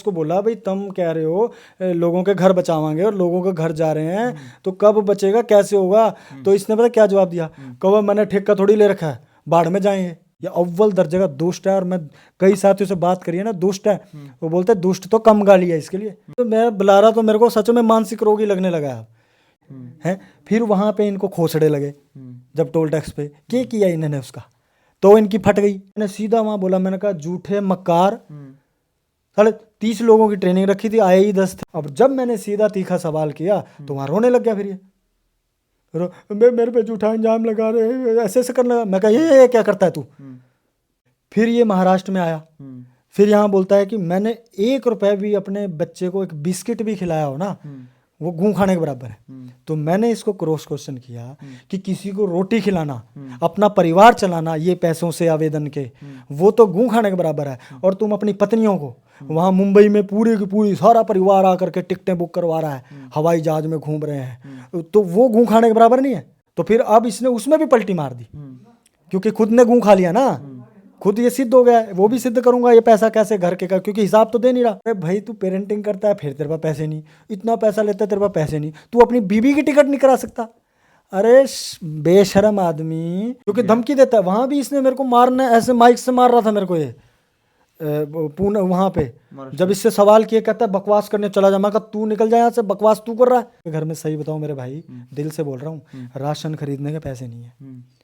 उसको बोला भाई तुम कह रहे हो लोगों के घर बचावांगे और लोगों के घर जा रहे हैं तो कब बचेगा, कैसे होगा? तो इसने पता क्या जवाब दिया? कहो मैंने ठेका थोड़ी ले रखा है, बाढ़ में जाएंगे। ये अव्वल दर्जे का दुष्ट है, और मैं कई साथियों से बात करी है ना, दुष्ट है। वो बोलते हैं दुष्ट तो कम गाली है इसके लिए। तो मैं बुला रहा तो मेरे को सच में मानसिक रोगी लगने लगा है। फिर वहां पे इनको खोसड़े लगे जब टोल टैक्स पे क्या किया इन्होंने उसका, तो इनकी फट गई। मैंने सीधा वहां बोला, मैंने कहा झूठे मक्कार, साढ़े 30 लोगों की ट्रेनिंग रखी थी, आए ही 10 थे। अब जब मैंने सीधा तीखा सवाल किया तो वहां रोने लग गया। फिर ये मेरे पे झूठा इंजाम लगा रहे, ऐसे ऐसे करने लगा। मैं कहा ये क्या करता है तू? फिर ये महाराष्ट्र में आया, फिर यहाँ बोलता है कि मैंने 1 रुपए भी अपने बच्चे को एक बिस्किट भी खिलाया हो ना, वो घूं खाने के बराबर है। तो मैंने इसको क्रॉस क्वेश्चन किया कि किसी को रोटी खिलाना, अपना परिवार चलाना ये पैसों से आवेदन के, वो तो घूं खाने के बराबर है। और तुम अपनी पत्नियों को वहां मुंबई में पूरी की पूरी सारा परिवार आकर के टिकटें बुक करवा रहा है, हवाई जहाज में घूम रहे हैं, तो वो घूं खाने के बराबर नहीं है? तो फिर अब इसने उसमें भी पलटी मार दी, क्योंकि खुद ने घूं खा लिया ना, खुद ये सिद्ध हो गया। वो भी सिद्ध करूंगा ये पैसा कैसे घर के का, क्योंकि हिसाब तो दे नहीं रहा। अरे भाई तू पेरेंटिंग करता है, फिर तेरे पास पैसे नहीं, इतना पैसा लेता है तेरे पास पैसे नहीं, तू अपनी बीबी की टिकट नहीं करा सकता। अरे बेशरम आदमी, क्योंकि धमकी देता है। वहां भी इसने मेरे को मारना, ऐसे माइक से मार रहा था मेरे को ये पुणे वहां पे। जब इससे सवाल किए, कहता है बकवास करने चला जा। मैं कहा तू निकल जा यहाँ से, बकवास तू कर रहा है। घर में सही बताऊं मेरे भाई, दिल से बोल रहा हूँ, राशन खरीदने के पैसे नहीं है।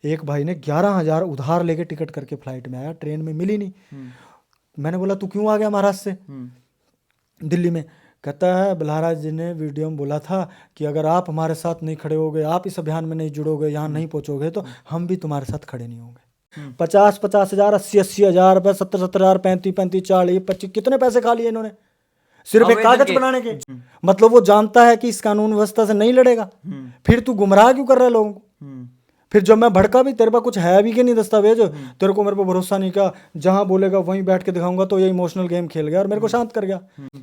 एक भाई ने 11,000 उधार लेके टिकट करके फ्लाइट में आया, ट्रेन में मिली नहीं। मैंने बोला तू क्यों आ गया महाराष्ट्र से दिल्ली में? कहता है बल्हाराज जी ने वीडियो में बोला था कि अगर आप हमारे साथ नहीं खड़े होगे, आप इस अभियान में नहीं जुड़ोगे, यहाँ नहीं पहुंचोगे, तो हम भी तुम्हारे साथ खड़े नहीं होंगे। 50-50 हजार, 80-80 हजार रुपए, 70-70 हजार, 35-35, 40, 25, कितने पैसे खा लिए इन्होंने सिर्फ एक कागज बनाने के। मतलब वो जानता है कि इस कानून व्यवस्था से नहीं लड़ेगा। फिर तू गुमराह क्यों कर रहा है लोगों को? फिर जब मैं भड़का भी, तेरे पास कुछ है भी कि नहीं दस्तावेज, तेरे को मेरे पर भरोसा नहीं किया, जहां बोलेगा वहीं बैठ के दिखाऊंगा, तो ये इमोशनल गेम खेल गया और मेरे को शांत कर गया।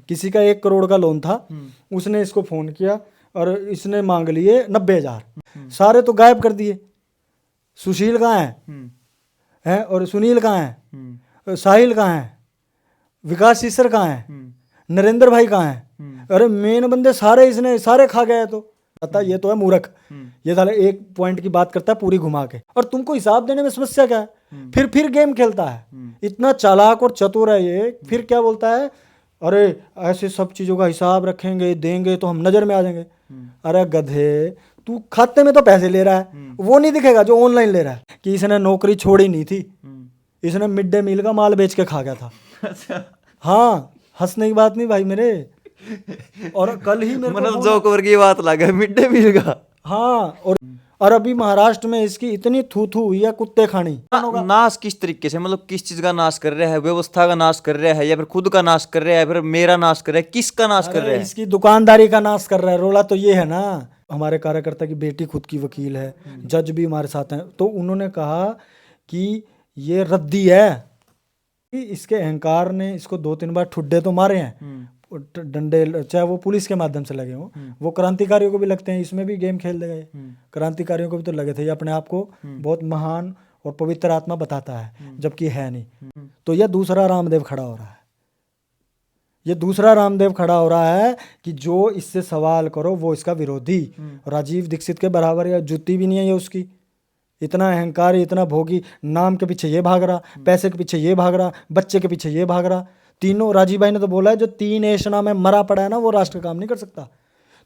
किसी का 1 करोड़ का लोन था, उसने इसको फोन किया और इसने मांग लिए 90,000, सारे तो गायब कर दिए। सुशील कहाँ है और सुनील कहाँ है, साहिल कहाँ है, विकास ईसर कहाँ है, नरेंद्र भाई कहाँ है? अरे मेन बंदे सारे इसने सारे खा गए। तो पता ये तो है मूर्ख, ये साले एक पॉइंट की बात करता है पूरी घुमा के, और तुमको हिसाब देने में समस्या क्या है? फिर गेम खेलता है, इतना चालाक और चतुर है ये। फिर क्या बोलता है, अरे ऐसे सब चीजों का हिसाब रखेंगे, देंगे तो हम नजर में आ जाएंगे। अरे गधे, तू खाते में तो पैसे ले रहा है, वो नहीं दिखेगा जो ऑनलाइन ले रहा है। कि इसने नौकरी छोड़ी नहीं थी, इसने मिड डे मील का माल बेच के खा गया था। हाँ, हंसने की बात नहीं भाई मेरे। और कल ही मेरे मतलब जोक ओवर की बात लगा मिड डे मील का। हाँ, और अभी महाराष्ट्र में इसकी इतनी थू हुई है कुत्ते खानी। नाश किस तरीके से, मतलब किस चीज का नाश कर रहा है? व्यवस्था का नाश कर रहा है, या फिर खुद का नाश कर रहा है, फिर मेरा नाश कर रहा है? किसका नाश कर रहा है? इसकी दुकानदारी का नाश कर रहा है। रोला तो ये है ना, हमारे कार्यकर्ता की बेटी खुद की वकील है, जज भी हमारे साथ हैं, तो उन्होंने कहा कि ये रद्दी है। इसके अहंकार ने इसको 2-3 बार ठुड्डे तो मारे हैं, डंडे, चाहे वो पुलिस के माध्यम से लगे हों, वो क्रांतिकारियों को भी लगते हैं। इसमें भी गेम खेल देगा ये, क्रांतिकारियों को भी तो लगे थे। ये अपने आप को बहुत महान और पवित्र आत्मा बताता है, जबकि है नहीं। तो यह दूसरा रामदेव खड़ा हो रहा है, ये दूसरा रामदेव खड़ा हो रहा है कि जो इससे सवाल करो वो इसका विरोधी। राजीव दीक्षित के बराबर या जूती भी नहीं है ये उसकी। इतना अहंकार, इतना भोगी, नाम के पीछे ये भाग रहा, पैसे के पीछे ये भाग रहा, बच्चे के पीछे ये भाग रहा। तीनों, राजीव भाई ने तो बोला है जो 3 एशना में मरा पड़ा है ना, वो राष्ट्र काम नहीं कर सकता।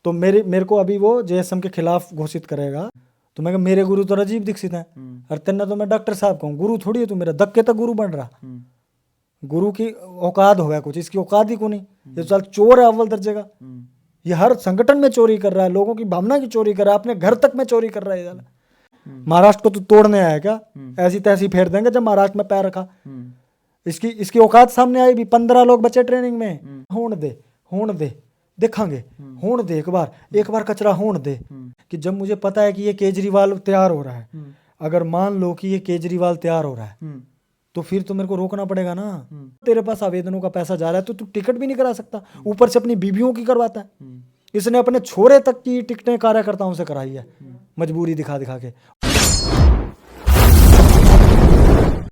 तो मेरे को अभी वो जेएसएम के खिलाफ घोषित करेगा, तो मैं मेरे गुरु तो राजीव दीक्षित हैं, और तेना तो मैं डॉक्टर साहब कहूँ, गुरु थोड़ी है तू मेरा। धक्के तक गुरु बन रहा, गुरु की औकात हो गया कुछ, इसकी औकात ही को नहीं। ये साल चोर है अव्वल दर्जे का, ये हर संगठन में चोरी कर रहा है, लोगों की भावना की चोरी कर रहा है, अपने घर तक में चोरी कर रहा है। महाराष्ट्र को तो तोड़ने आया क्या? ऐसी तैसी फेर देंगे जब महाराष्ट्र में पैर रखा। इसकी औकात सामने आई भी। 15 लोग बचे ट्रेनिंग में। होने दे देखांगे, होने दे एक बार कचरा होने दे। कि जब मुझे पता है कि ये केजरीवाल तैयार हो रहा है, अगर मान लो कि ये केजरीवाल तैयार हो रहा है, तो फिर तो मेरे को रोकना पड़ेगा ना। तेरे पास आवेदनों का पैसा जा रहा है तो तू टिकट भी नहीं करा सकता, ऊपर से अपनी बीबियों की करवाता है। इसने अपने छोरे तक की टिकटें कार्यकर्ताओं से कराई है, मजबूरी दिखा के।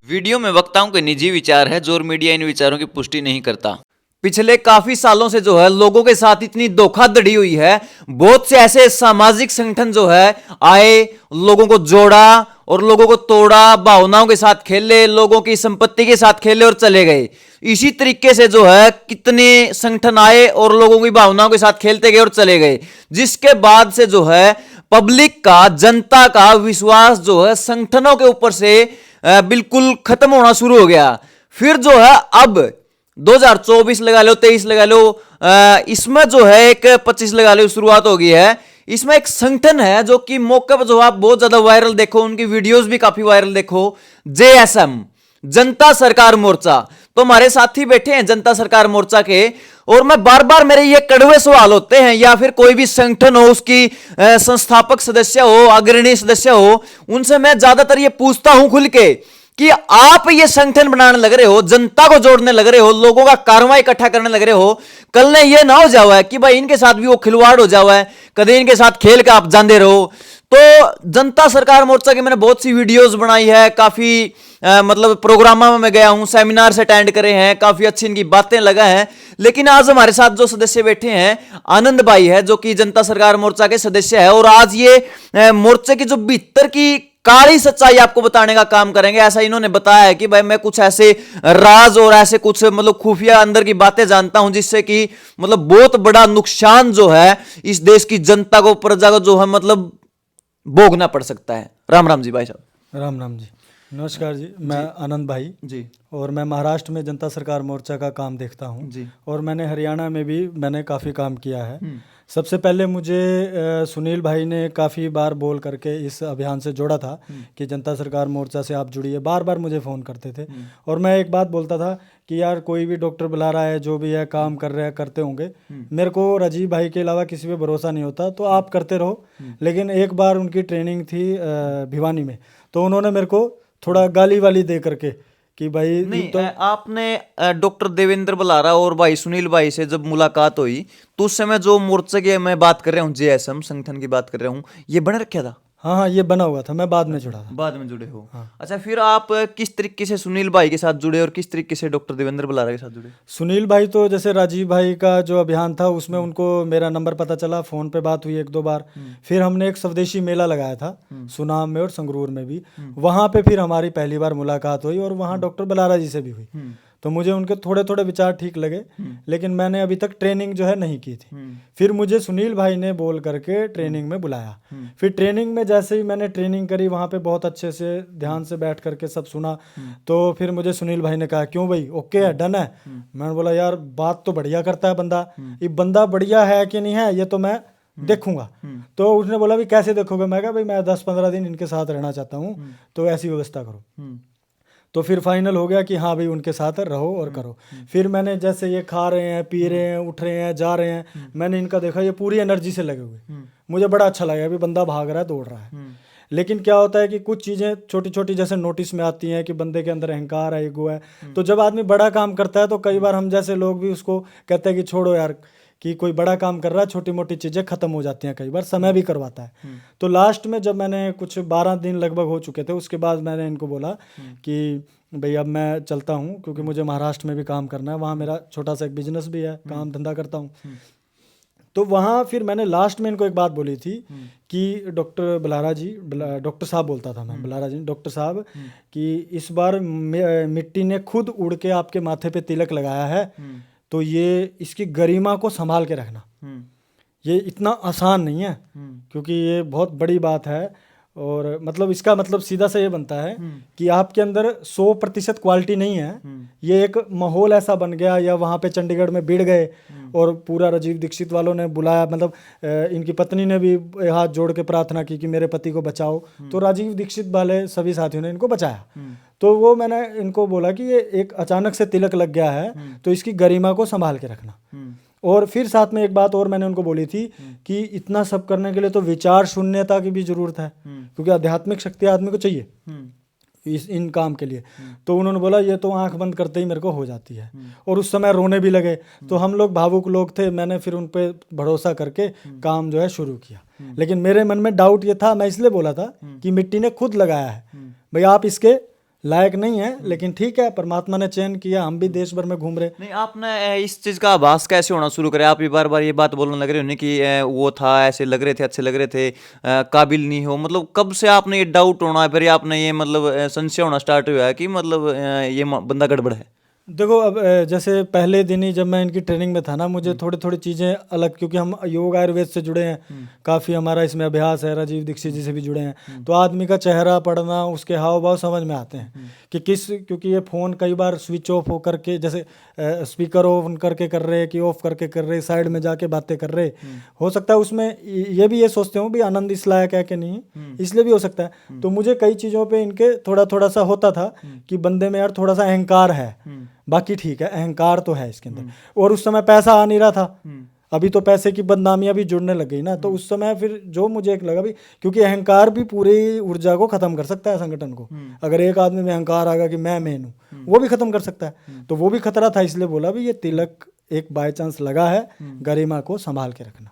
वीडियो में वक्ताओं के निजी विचार है, जो मीडिया इन विचारों की पुष्टि नहीं करता। पिछले काफी सालों से जो है लोगों के साथ इतनी धोखाधड़ी हुई है, बहुत से ऐसे सामाजिक संगठन जो है आए, लोगों को जोड़ा और लोगों को तोड़ा, भावनाओं के साथ खेले, लोगों की संपत्ति के साथ खेले और चले गए। इसी तरीके से जो है कितने संगठन आए और लोगों की भावनाओं के साथ खेलते गए और चले गए, जिसके बाद से जो है पब्लिक का, जनता का विश्वास जो है संगठनों के ऊपर से बिल्कुल खत्म होना शुरू हो गया। फिर जो है अब 2024 लगा लो, 23 लगा लो, इसमें जो है एक 25 लगा लो शुरुआत हो गई है। इसमें एक संगठन है जो कि मौके पर जो आप बहुत ज्यादा वायरल देखो, उनकी वीडियोस भी काफी वायरल देखो, JSM, जनता सरकार मोर्चा। तो हमारे साथी बैठे हैं जनता सरकार मोर्चा के, और मैं बार बार मेरे ये कड़वे सवाल होते हैं, या फिर कोई भी संगठन हो उसकी संस्थापक सदस्य हो, अग्रणी सदस्य हो, उनसे मैं ज्यादातर ये पूछता हूं खुल के कि आप ये संगठन बनाने लग रहे हो, जनता को जोड़ने लग रहे हो, लोगों का कार्रवाई इकट्ठा करने लग रहे हो, कल ने ये ना हो जावा है कि भाई इनके साथ भी वो खिलवाड़ हो जावा है, कभी इनके साथ खेल के आप जानते रहो। तो जनता सरकार मोर्चा की मैंने बहुत सी वीडियोस बनाई है, काफी मतलब प्रोग्रामों में मैं गया हूं, सेमिनार से अटेंड करे हैं, काफी अच्छी इनकी बातें लगा है। लेकिन आज हमारे साथ जो सदस्य बैठे हैं, आनंद भाई है जो कि जनता सरकार मोर्चा के सदस्य है, और आज ये मोर्चे की जो भीतर की काली सच्चाई आपको बताने का काम करेंगे। ऐसा इन्होंने बताया है कि भाई मैं कुछ ऐसे राज और ऐसे कुछ मतलब खुफिया अंदर की बातें जानता हूं, जिससे कि मतलब बहुत बड़ा नुकसान जो है इस देश की जनता को, प्रजा को जो है मतलब भोगना पड़ सकता है। राम राम जी भाई साहब। राम राम जी, नमस्कार जी। मैं आनंद भाई जी, और मैं महाराष्ट्र में जनता सरकार मोर्चा का काम देखता हूँ जी, और मैंने हरियाणा में भी मैंने काफ़ी काम किया है। सबसे पहले मुझे सुनील भाई ने काफ़ी बार बोल करके इस अभियान से जोड़ा था कि जनता सरकार मोर्चा से आप जुड़िए, बार बार मुझे फ़ोन करते थे। और मैं एक बात बोलता था कि यार कोई भी डॉक्टर बुला रहा है, जो भी है काम कर रहे हैं, करते होंगे, मेरे को राजीव भाई के अलावा किसी पे भरोसा नहीं होता, तो आप करते रहो। लेकिन एक बार उनकी ट्रेनिंग थी भिवानी में, तो उन्होंने मेरे को थोड़ा गाली वाली दे करके कि भाई नहीं तो आपने डॉक्टर देवेंद्र बलारा और भाई सुनील भाई से जब मुलाकात हुई, तो उस समय जो मोर्चे की मैं बात कर रहा हूँ, JSM संगठन की बात कर रहा हूँ, ये बन रखा था। हाँ हाँ, ये बना हुआ था, मैं बाद में जुड़ा था। बाद में जुड़े हो। हाँ। अच्छा, फिर आप किस तरीके से सुनील भाई के साथ जुड़े और किस तरीके से डॉक्टर देवेंद्र बलारा के साथ जुड़े? सुनील भाई तो जैसे राजीव भाई का जो अभियान था उसमें उनको मेरा नंबर पता चला, फ़ोन पे बात हुई 1-2 बार। फिर हमने एक स्वदेशी मेला लगाया था सुनाम में और संगरूर में भी, वहाँ पे फिर हमारी पहली बार मुलाकात हुई और वहाँ डॉक्टर बलारा जी से भी हुई। तो मुझे उनके थोड़े थोड़े विचार ठीक लगे, लेकिन मैंने अभी तक ट्रेनिंग जो है नहीं की थी। फिर मुझे सुनील भाई ने बोल करके ट्रेनिंग में बुलाया। फिर ट्रेनिंग में जैसे ही मैंने ट्रेनिंग करी, वहाँ पे बहुत अच्छे से ध्यान से बैठ करके सब सुना। तो फिर मुझे सुनील भाई ने कहा क्यों भाई, ओके है, डन है? मैंने बोला यार बात तो बढ़िया करता है बंदा, ये बंदा बढ़िया है कि नहीं है ये तो मैं देखूंगा। तो उसने बोला भी कैसे देखोगे? मैं कहा भाई मैं 10-15 दिन इनके साथ रहना चाहता हूँ, तो ऐसी व्यवस्था करो। तो फिर फाइनल हो गया कि हाँ भाई उनके साथ रहो और करो। फिर मैंने जैसे ये खा रहे हैं, पी रहे हैं, उठ रहे हैं, जा रहे हैं, मैंने इनका देखा ये पूरी एनर्जी से लगे हुए, मुझे बड़ा अच्छा लगा अभी बंदा भाग रहा है, दौड़ रहा है। लेकिन क्या होता है कि कुछ चीज़ें छोटी छोटी जैसे नोटिस में आती हैं कि बंदे के अंदर अहंकार है, ईगो है। तो जब आदमी बड़ा काम करता है तो कई बार हम जैसे लोग भी उसको कहते हैं कि छोड़ो यार, कि कोई बड़ा काम कर रहा है, छोटी मोटी चीज़ें खत्म हो जाती हैं, कई बार समय भी करवाता है। तो लास्ट में जब मैंने कुछ 12 दिन लगभग हो चुके थे, उसके बाद मैंने इनको बोला कि भाई अब मैं चलता हूँ, क्योंकि मुझे महाराष्ट्र में भी काम करना है, वहाँ मेरा छोटा सा एक बिजनेस भी है, काम धंधा करता हूँ। तो वहाँ फिर मैंने लास्ट में इनको एक बात बोली थी कि डॉक्टर बलारा जी, डॉक्टर साहब बोलता था मैं, बलारा जी, डॉक्टर साहब, कि इस बार मिट्टी ने खुद उड़ के आपके माथे पे तिलक लगाया है, तो ये इसकी गरिमा को संभाल के रखना। ये इतना आसान नहीं है, क्योंकि ये बहुत बड़ी बात है। और मतलब इसका मतलब सीधा सा ये बनता है कि आपके अंदर 100% क्वालिटी नहीं है, ये एक माहौल ऐसा बन गया, या वहाँ पे चंडीगढ़ में भिड़ गए और पूरा राजीव दीक्षित वालों ने बुलाया, मतलब इनकी पत्नी ने भी हाथ जोड़ के प्रार्थना की कि मेरे पति को बचाओ, तो राजीव दीक्षित वाले सभी साथियों ने इनको बचाया। तो वो मैंने इनको बोला कि ये एक अचानक से तिलक लग गया है, तो इसकी गरिमा को संभाल के रखना। और फिर साथ में एक बात और मैंने उनको बोली थी कि इतना सब करने के लिए तो विचार शून्यता की भी जरूरत है, क्योंकि आध्यात्मिक शक्ति आदमी को चाहिए इन काम के लिए। तो उन्होंने बोला ये तो आंख बंद करते ही मेरे को हो जाती है, और उस समय रोने भी लगे। तो हम लोग भावुक लोग थे, मैंने फिर उन पे भरोसा करके काम जो है शुरू किया। लेकिन मेरे मन में डाउट ये था, मैं इसलिए बोला था कि मिट्टी ने खुद लगाया है, भाई आप इसके लायक नहीं है, लेकिन ठीक है, परमात्मा ने चयन किया, हम भी देश भर में घूम रहे। नहीं, आपने इस चीज का आभास कैसे होना शुरू करे? आप ये बार बार ये बात बोलने लग रहे हो ना कि वो था, ऐसे लग रहे थे, अच्छे लग रहे थे, काबिल नहीं हो, मतलब कब से आपने ये डाउट होना, फिर आपने ये मतलब संशय होना स्टार्ट हुआ है कि मतलब ये बंदा गड़बड़ है? देखो, अब जैसे पहले दिन ही जब मैं इनकी ट्रेनिंग में था ना, मुझे थोड़ी थोड़ी चीज़ें अलग, क्योंकि हम योग आयुर्वेद से जुड़े हैं, काफ़ी हमारा इसमें अभ्यास है, राजीव दीक्षित जी से भी जुड़े हैं, तो आदमी का चेहरा पढ़ना, उसके हाव भाव समझ में आते हैं कि क्योंकि ये फ़ोन कई बार स्विच ऑफ हो करके, जैसे स्पीकर ऑन करके कर रहे कि ऑफ करके कर रहे, साइड में जाके बातें कर रहे, हो सकता है उसमें ये भी ये सोचते हो भी आनंद इस लायक है कि नहीं, इसलिए भी हो सकता है। तो मुझे कई चीज़ों पे इनके थोड़ा थोड़ा सा होता था कि बंदे में यार थोड़ा सा अहंकार है, बाकी ठीक है, अहंकार तो है इसके अंदर, और उस समय पैसा आ नहीं रहा था, अभी तो पैसे की बदनामियां भी जुड़ने लग गई ना, तो उस समय फिर जो मुझे एक लगा भी, क्योंकि अहंकार भी पूरी ऊर्जा को खत्म कर सकता है संगठन को, अगर एक आदमी में अहंकार आ गया कि मैं मेन हूँ, वो भी खत्म कर सकता है, तो वो भी खतरा था, इसलिए बोला भी ये तिलक एक बाय चांस लगा है, गरिमा को संभाल के रखना,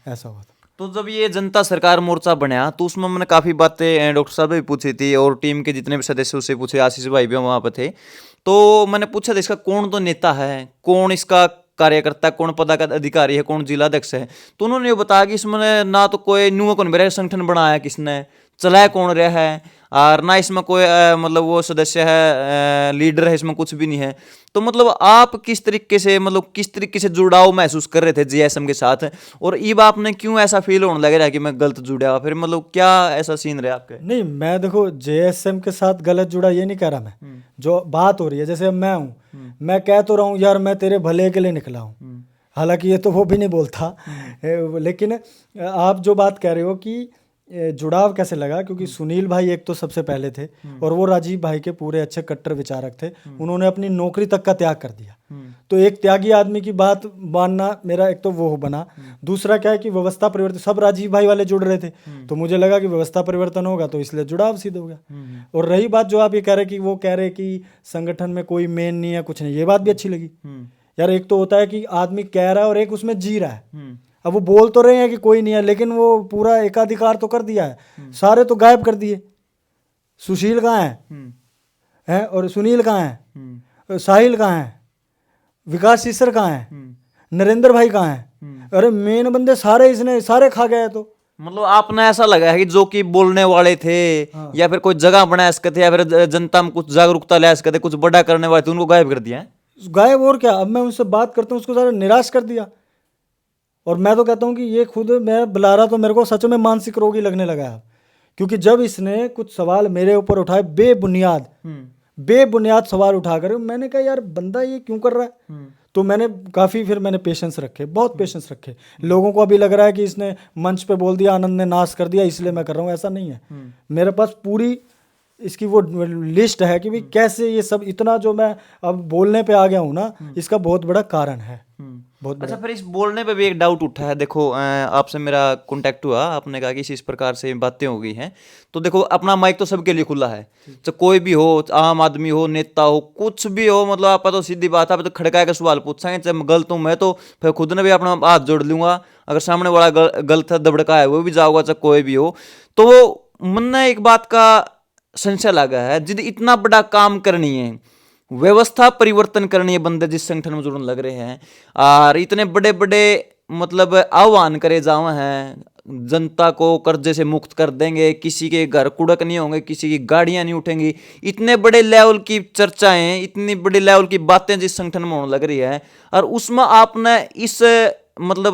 ऐसा हुआ था। तो जब ये जनता सरकार मोर्चा बना तो उसमें मैंने काफ़ी बातें डॉक्टर साहब भी पूछी थी और टीम के जितने भी सदस्य उससे पूछे, आशीष भाई भी वहाँ पर थे, तो मैंने पूछा था इसका कौन तो नेता है, कौन इसका कार्यकर्ता, कौन पदाधिकारी है, कौन जिलाध्यक्ष है, तो उन्होंने ये बताया कि इसमें ना तो कोई न्यू कौन मेरा संगठन बनाया, किसने चलाया, कौन रहा है, और ना इसमें कोई मतलब वो सदस्य है, लीडर है, इसमें कुछ भी नहीं है। तो मतलब आप किस तरीके से, मतलब किस तरीके से जुड़ाव महसूस कर रहे थे जीएसएम के साथ, और अब आपने क्यों ऐसा फील होने लग रहा है कि मैं गलत जुड़ा, फिर मतलब क्या ऐसा सीन रहा आपके? नहीं, मैं देखो जेएसएम के साथ गलत जुड़ा ये नहीं कह रहा मैं, जो बात हो रही है, जैसे अब मैं हूँ, मैं कह तो रहा हूँ यार मैं तेरे भले के लिए निकला हूँ, हालांकि ये तो वो भी नहीं बोलता, लेकिन आप जो बात कह रहे हो कि जुड़ाव कैसे लगा, क्योंकि सुनील भाई एक तो सबसे पहले थे, और वो राजीव भाई के पूरे अच्छे कट्टर विचारक थे, उन्होंने अपनी नौकरी तक का त्याग कर दिया, तो एक त्यागी आदमी की बात मानना मेरा एक तो वो बना, दूसरा क्या है कि व्यवस्था परिवर्तन, सब राजीव भाई वाले जुड़ रहे थे, तो मुझे लगा कि व्यवस्था परिवर्तन होगा, तो इसलिए जुड़ाव सिद्ध हो गया। और रही बात जो आप ये कह रहे कि वो कह रहे कि संगठन में कोई मेन नहीं है, कुछ नहीं, ये बात भी अच्छी लगी यार। एक तो होता है कि आदमी कह रहा है और एक उसमें जी रहा है, अब वो बोल तो रहे हैं कि कोई नहीं है, लेकिन वो पूरा एकाधिकार तो कर दिया है, सारे तो गायब कर दिए। सुशील कहाँ है और सुनील कहाँ है, साहिल कहाँ है, विकास सीसर कहाँ है, नरेंद्र भाई कहाँ है, अरे मेन बंदे सारे इसने सारे खा गए। तो मतलब आपने ऐसा लगा है कि जो कि बोलने वाले थे, या फिर कोई जगह बना सकते थे, या फिर जनता में कुछ जागरूकता ला सकते थे, कुछ बड़ा करने वाले थे, उनको गायब कर दिया है? गायब, और क्या। अब मैं उनसे बात करता हूँ, उसको सारा निराश कर दिया। और मैं तो कहता हूँ कि ये खुद मैं बुला रहा तो मेरे को सच में मानसिक रोगी लगने लगा है, क्योंकि जब इसने कुछ सवाल मेरे ऊपर उठाए, बेबुनियाद सवाल उठाकर, मैंने कहा यार बंदा ये क्यों कर रहा है। तो मैंने फिर मैंने पेशेंस रखे, बहुत पेशेंस रखे। लोगों को अभी लग रहा है कि इसने मंच पे बोल दिया, आनंद ने नाश कर दिया इसलिए मैं कर रहा हूँ, ऐसा नहीं है। मेरे पास पूरी इसकी वो लिस्ट है कि भाई कैसे ये सब, इतना जो मैं अब बोलने पे आ गया हूँ ना, इसका बहुत बड़ा कारण है, बहुत बड़ा। अच्छा, फिर इस बोलने पे भी एक डाउट उठा है। देखो, आपसे मेरा कांटेक्ट हुआ, आपने कहा कि इस प्रकार से बातें हो गई हैं, तो देखो अपना माइक तो सबके लिए खुला है, तो कोई भी हो, आम आदमी हो, नेता हो, कुछ भी हो, मतलब आप तो सीधी बात है, आप तो खड़का के सवाल पूछेंगे, चाहे मैं गलत हूँ मैं तो फिर खुद ने भी अपना हाथ जोड़ लूंगा, अगर सामने वाला गलत है, दबड़का है, वो भी जाऊंगा, चाहे कोई भी हो। तो मन ने एक बात का संशय लगा है, जिद इतना बड़ा काम करनी है, व्यवस्था परिवर्तन करनी है, बंदे जिस संगठन में जुड़ने लग रहे हैं, और इतने बड़े बड़े मतलब आह्वान करे जावे हैं, जनता को कर्जे से मुक्त कर देंगे, किसी के घर कुड़क नहीं होंगे, किसी की गाड़ियां नहीं उठेंगी, इतने बड़े लेवल की चर्चाएं, इतनी बड़ी लेवल की बातें जिस संगठन में होने लग रही है, और उसमें आपने इस मतलब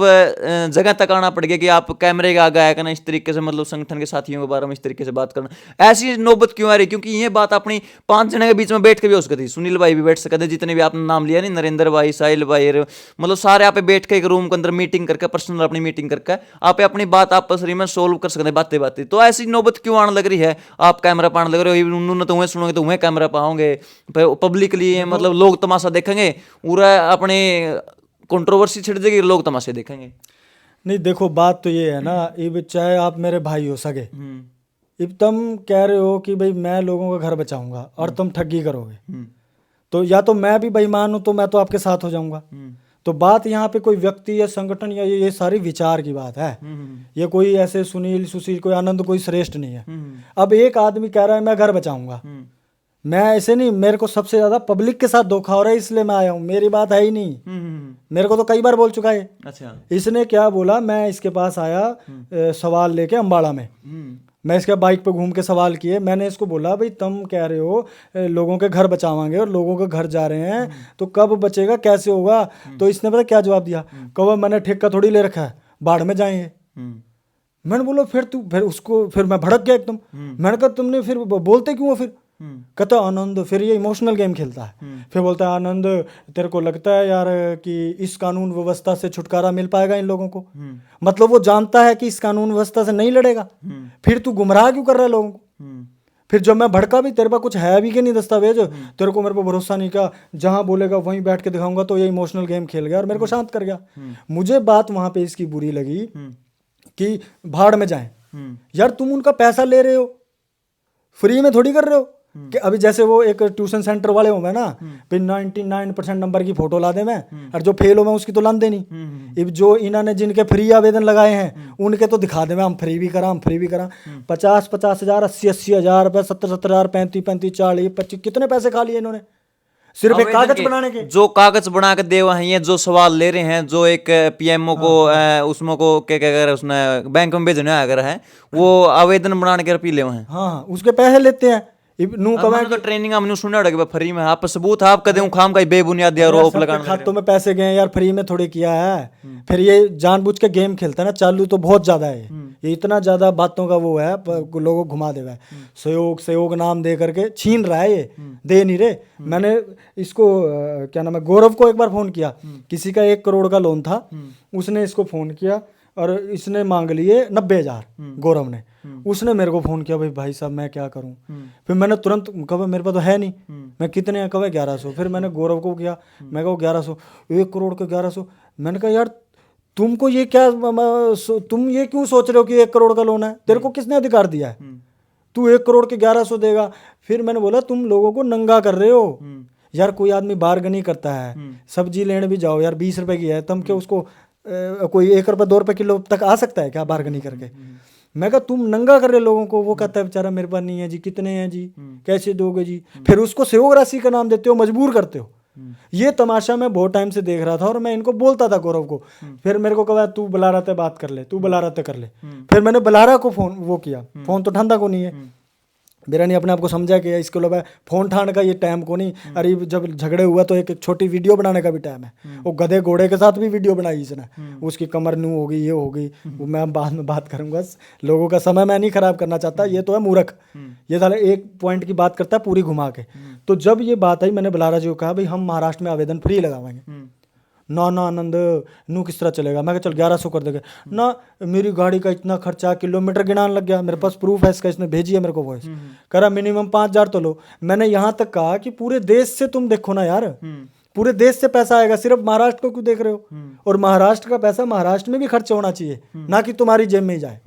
जगह तक आना पड़ गया कि आप कैमरे के आगे आया करना, इस तरीके से मतलब संगठन के साथियों के बारे में इस तरीके से बात करना, ऐसी नौबत क्यों आ रही? क्योंकि ये बात अपनी 5 जने के बीच में बैठ के भी हो सकती, सुनील भाई भी बैठ सकते थे, जितने भी आपने नाम लिया नहीं, नरेंद्र भाई, साहिल भाई, मतलब सारे आप बैठ के एक रूम के अंदर मीटिंग करके, पर्सनल अपनी मीटिंग करके आप अपनी बात आपस में सोल्व कर सकते, बातें बातें। तो ऐसी नौबत क्यों आने लग रही है? आप कैमरा पाने लग रहे हो, उन्होंने तो वह सुनोगे तो वह कैमरा पाओगे, पब्लिकली मतलब लोग तमाशा देखेंगे, पूरा अपने कंट्रोवर्सी छिड़ जाएगी, लोग तमाशे देखेंगे। नहीं देखो, बात तो ये है ना, इब चाहे आप मेरे भाई हो सगे, इब तुम कह रहे हो कि भाई मैं लोगों का घर बचाऊंगा और तुम ठगी करोगे, तो या तो मैं भी बेईमान हूं, तो मैं तो आपके साथ हो जाऊंगा। तो बात यहाँ पे कोई व्यक्ति या संगठन या ये सारी विचार की बात है, ये कोई ऐसे सुनील सुशील कोई आनंद कोई श्रेष्ठ नहीं है। अब एक आदमी कह रहा है मैं घर बचाऊंगा, मैं ऐसे नहीं, मेरे को सबसे ज्यादा पब्लिक के साथ धोखा हो रहा है, इसलिए मैं आया हूँ, मेरी बात है ही नहीं। मेरे को तो कई बार बोल चुका है। अच्छा। इसने क्या बोला, मैं इसके पास आया सवाल लेके अम्बाड़ा में, मैं इसके बाइक पे घूम के सवाल किए। मैंने इसको बोला भाई तुम कह रहे हो लोगों के घर बचावांगे और लोगों के घर जा रहे हैं, तो कब बचेगा, कैसे होगा? तो इसने पता क्या जवाब दिया, कहो मैंने ठेका थोड़ी ले रखा है, बाढ़ में जाएंगे। मैंने बोला फिर मैं भड़क गया एकदम। मैंने कहा तुमने फिर बोलते क्यों हो? फिर कहता आनंद, फिर ये इमोशनल गेम खेलता है। फिर बोलता है आनंद तेरे को लगता है यार कि इस कानून व्यवस्था से छुटकारा मिल पाएगा इन लोगों को? मतलब वो जानता है कि इस कानून व्यवस्था से नहीं लड़ेगा, फिर तू गुमराह क्यों कर रहा है लोगों को? फिर जब मैं भड़का भी, तेरे पास कुछ है भी कि नहीं दस्तावेज, तेरे को मेरे पर भरोसा नहीं का, जहां बोलेगा वहीं बैठ के दिखाऊंगा, तो ये इमोशनल गेम खेल गया और मेरे को शांत कर गया। मुझे बात वहां पे इसकी बुरी लगी कि भाड़ में जाएं। यार तुम उनका पैसा ले रहे हो, फ्री में थोड़ी कर रहे हो। कि अभी जैसे वो एक ट्यूशन सेंटर वाले हो, मैं ना फिर 99% नंबर की फोटो ला दे मैं, और जो फेल हो मैं उसकी तो लान दे नहीं। अब जो इन्होंने जिनके फ्री आवेदन लगाए हैं उनके तो दिखा दे मैं, हम फ्री भी करा 50 हजार 80 हजार रुपये 70 हजार 35 40 25 कितने पैसे खा लिए इन्होंने सिर्फ एक कागज बनाने के। जो कागज बना के दे वही है, जो सवाल ले रहे हैं, जो एक पीएमओ को उसमें को क्या अगर उसने बैंक में भेजने अगर है वो आवेदन बनाने के पी ले हैं। हाँ, उसके पैसे लेते हैं। तो ट्रेनिंग हमने सुना कि फ्री में आप सबूत आप कदे खाम का बेबुनियाद आरोप लगाना, खातों में पैसे गए यार, फ्री में थोड़ी किया है। फिर ये जानबूझ के गेम खेलता है ना, चालू तो बहुत ज्यादा है ये इतना ज्यादा बातों का वो है, लोगों घुमा देवा है। सहयोग नाम दे करके छीन रहा है, ये दे नहीं रहे। मैंने इसको क्या नाम है, गौरव को एक बार फोन किया, किसी का 1 करोड़ का लोन था, उसने इसको फोन किया और इसने मांग लिए 90,000 गौरव ने। उसने मेरे को फोन किया, भाई साहब मैं क्या करूं? फिर मैंने तुरंत कहा मेरे पास तो है नहीं, मैं कितने हैं? कहा 1100। फिर मैंने गौरव को किया, मैं कहा 1100, 1 करोड़ के 1100। मैंने कहा यार तुमको ये क्या, तुम ये क्यों सोच रहे हो कि 1 करोड़ का लोन है? तेरे को किसने अधिकार दिया है? तू 1 करोड़ के 1100 देगा? फिर मैंने बोला तुम लोगों को नंगा कर रहे हो यार। कोई आदमी बार्गेनिंग ही करता है, सब्जी लेने भी जाओ यार 20 रुपए की है, तुम क्या उसको कोई 1 रुपये 2 रुपये किलो तक आ सकता है क्या बार्गेनिंग करके? मैं कहा तुम नंगा कर रहे लोगों को। वो कहता है बेचारा मेरे पास नहीं है जी, कितने हैं जी, कैसे दोगे जी? फिर उसको सहयोग राशि का नाम देते हो, मजबूर करते हो। ये तमाशा मैं बहुत टाइम से देख रहा था और मैं इनको बोलता था गौरव को। फिर मेरे को कहा तू बुला रहा था, बात कर ले, तू बुला रहा था कर ले। फिर मैंने बुलारा को फोन वो किया, फोन तो ठंडा को नहीं है मेरा, नहीं अपने आप को समझा कि इसके अलावा फोन ठान का ये टाइम को नहीं। अरे जब झगड़े हुआ तो एक छोटी वीडियो बनाने का भी टाइम है। वो गधे घोड़े के साथ भी वीडियो बनाई इसने, उसकी कमर नू हो गई, ये हो गई, वो मैं बाद में बात करूंगा। लोगों का समय मैं नहीं खराब करना चाहता, ये तो है मूर्ख। ये साले एक पॉइंट की बात करता है पूरी घुमा के। तो जब ये बात आई, मैंने बुलारा जी को कहा भाई हम महाराष्ट्र में आवेदन फ्री लगावाएंगे। ना आनंद नू किस तरह चलेगा? मैं कहा चल 1100 कर देंगे ना। मेरी गाड़ी का इतना खर्चा, किलोमीटर गिनाने लग गया। मेरे पास प्रूफ है इसका, इसने भेजी है मेरे को वॉइस। कह रहा मिनिमम 5,000 तो लो। मैंने यहाँ तक कहा कि पूरे देश से तुम देखो ना यार, पूरे देश से पैसा आएगा, सिर्फ महाराष्ट्र को क्यों देख रहे हो? और महाराष्ट्र का पैसा महाराष्ट्र में भी खर्च होना चाहिए, ना कि तुम्हारी जेब में ही जाए।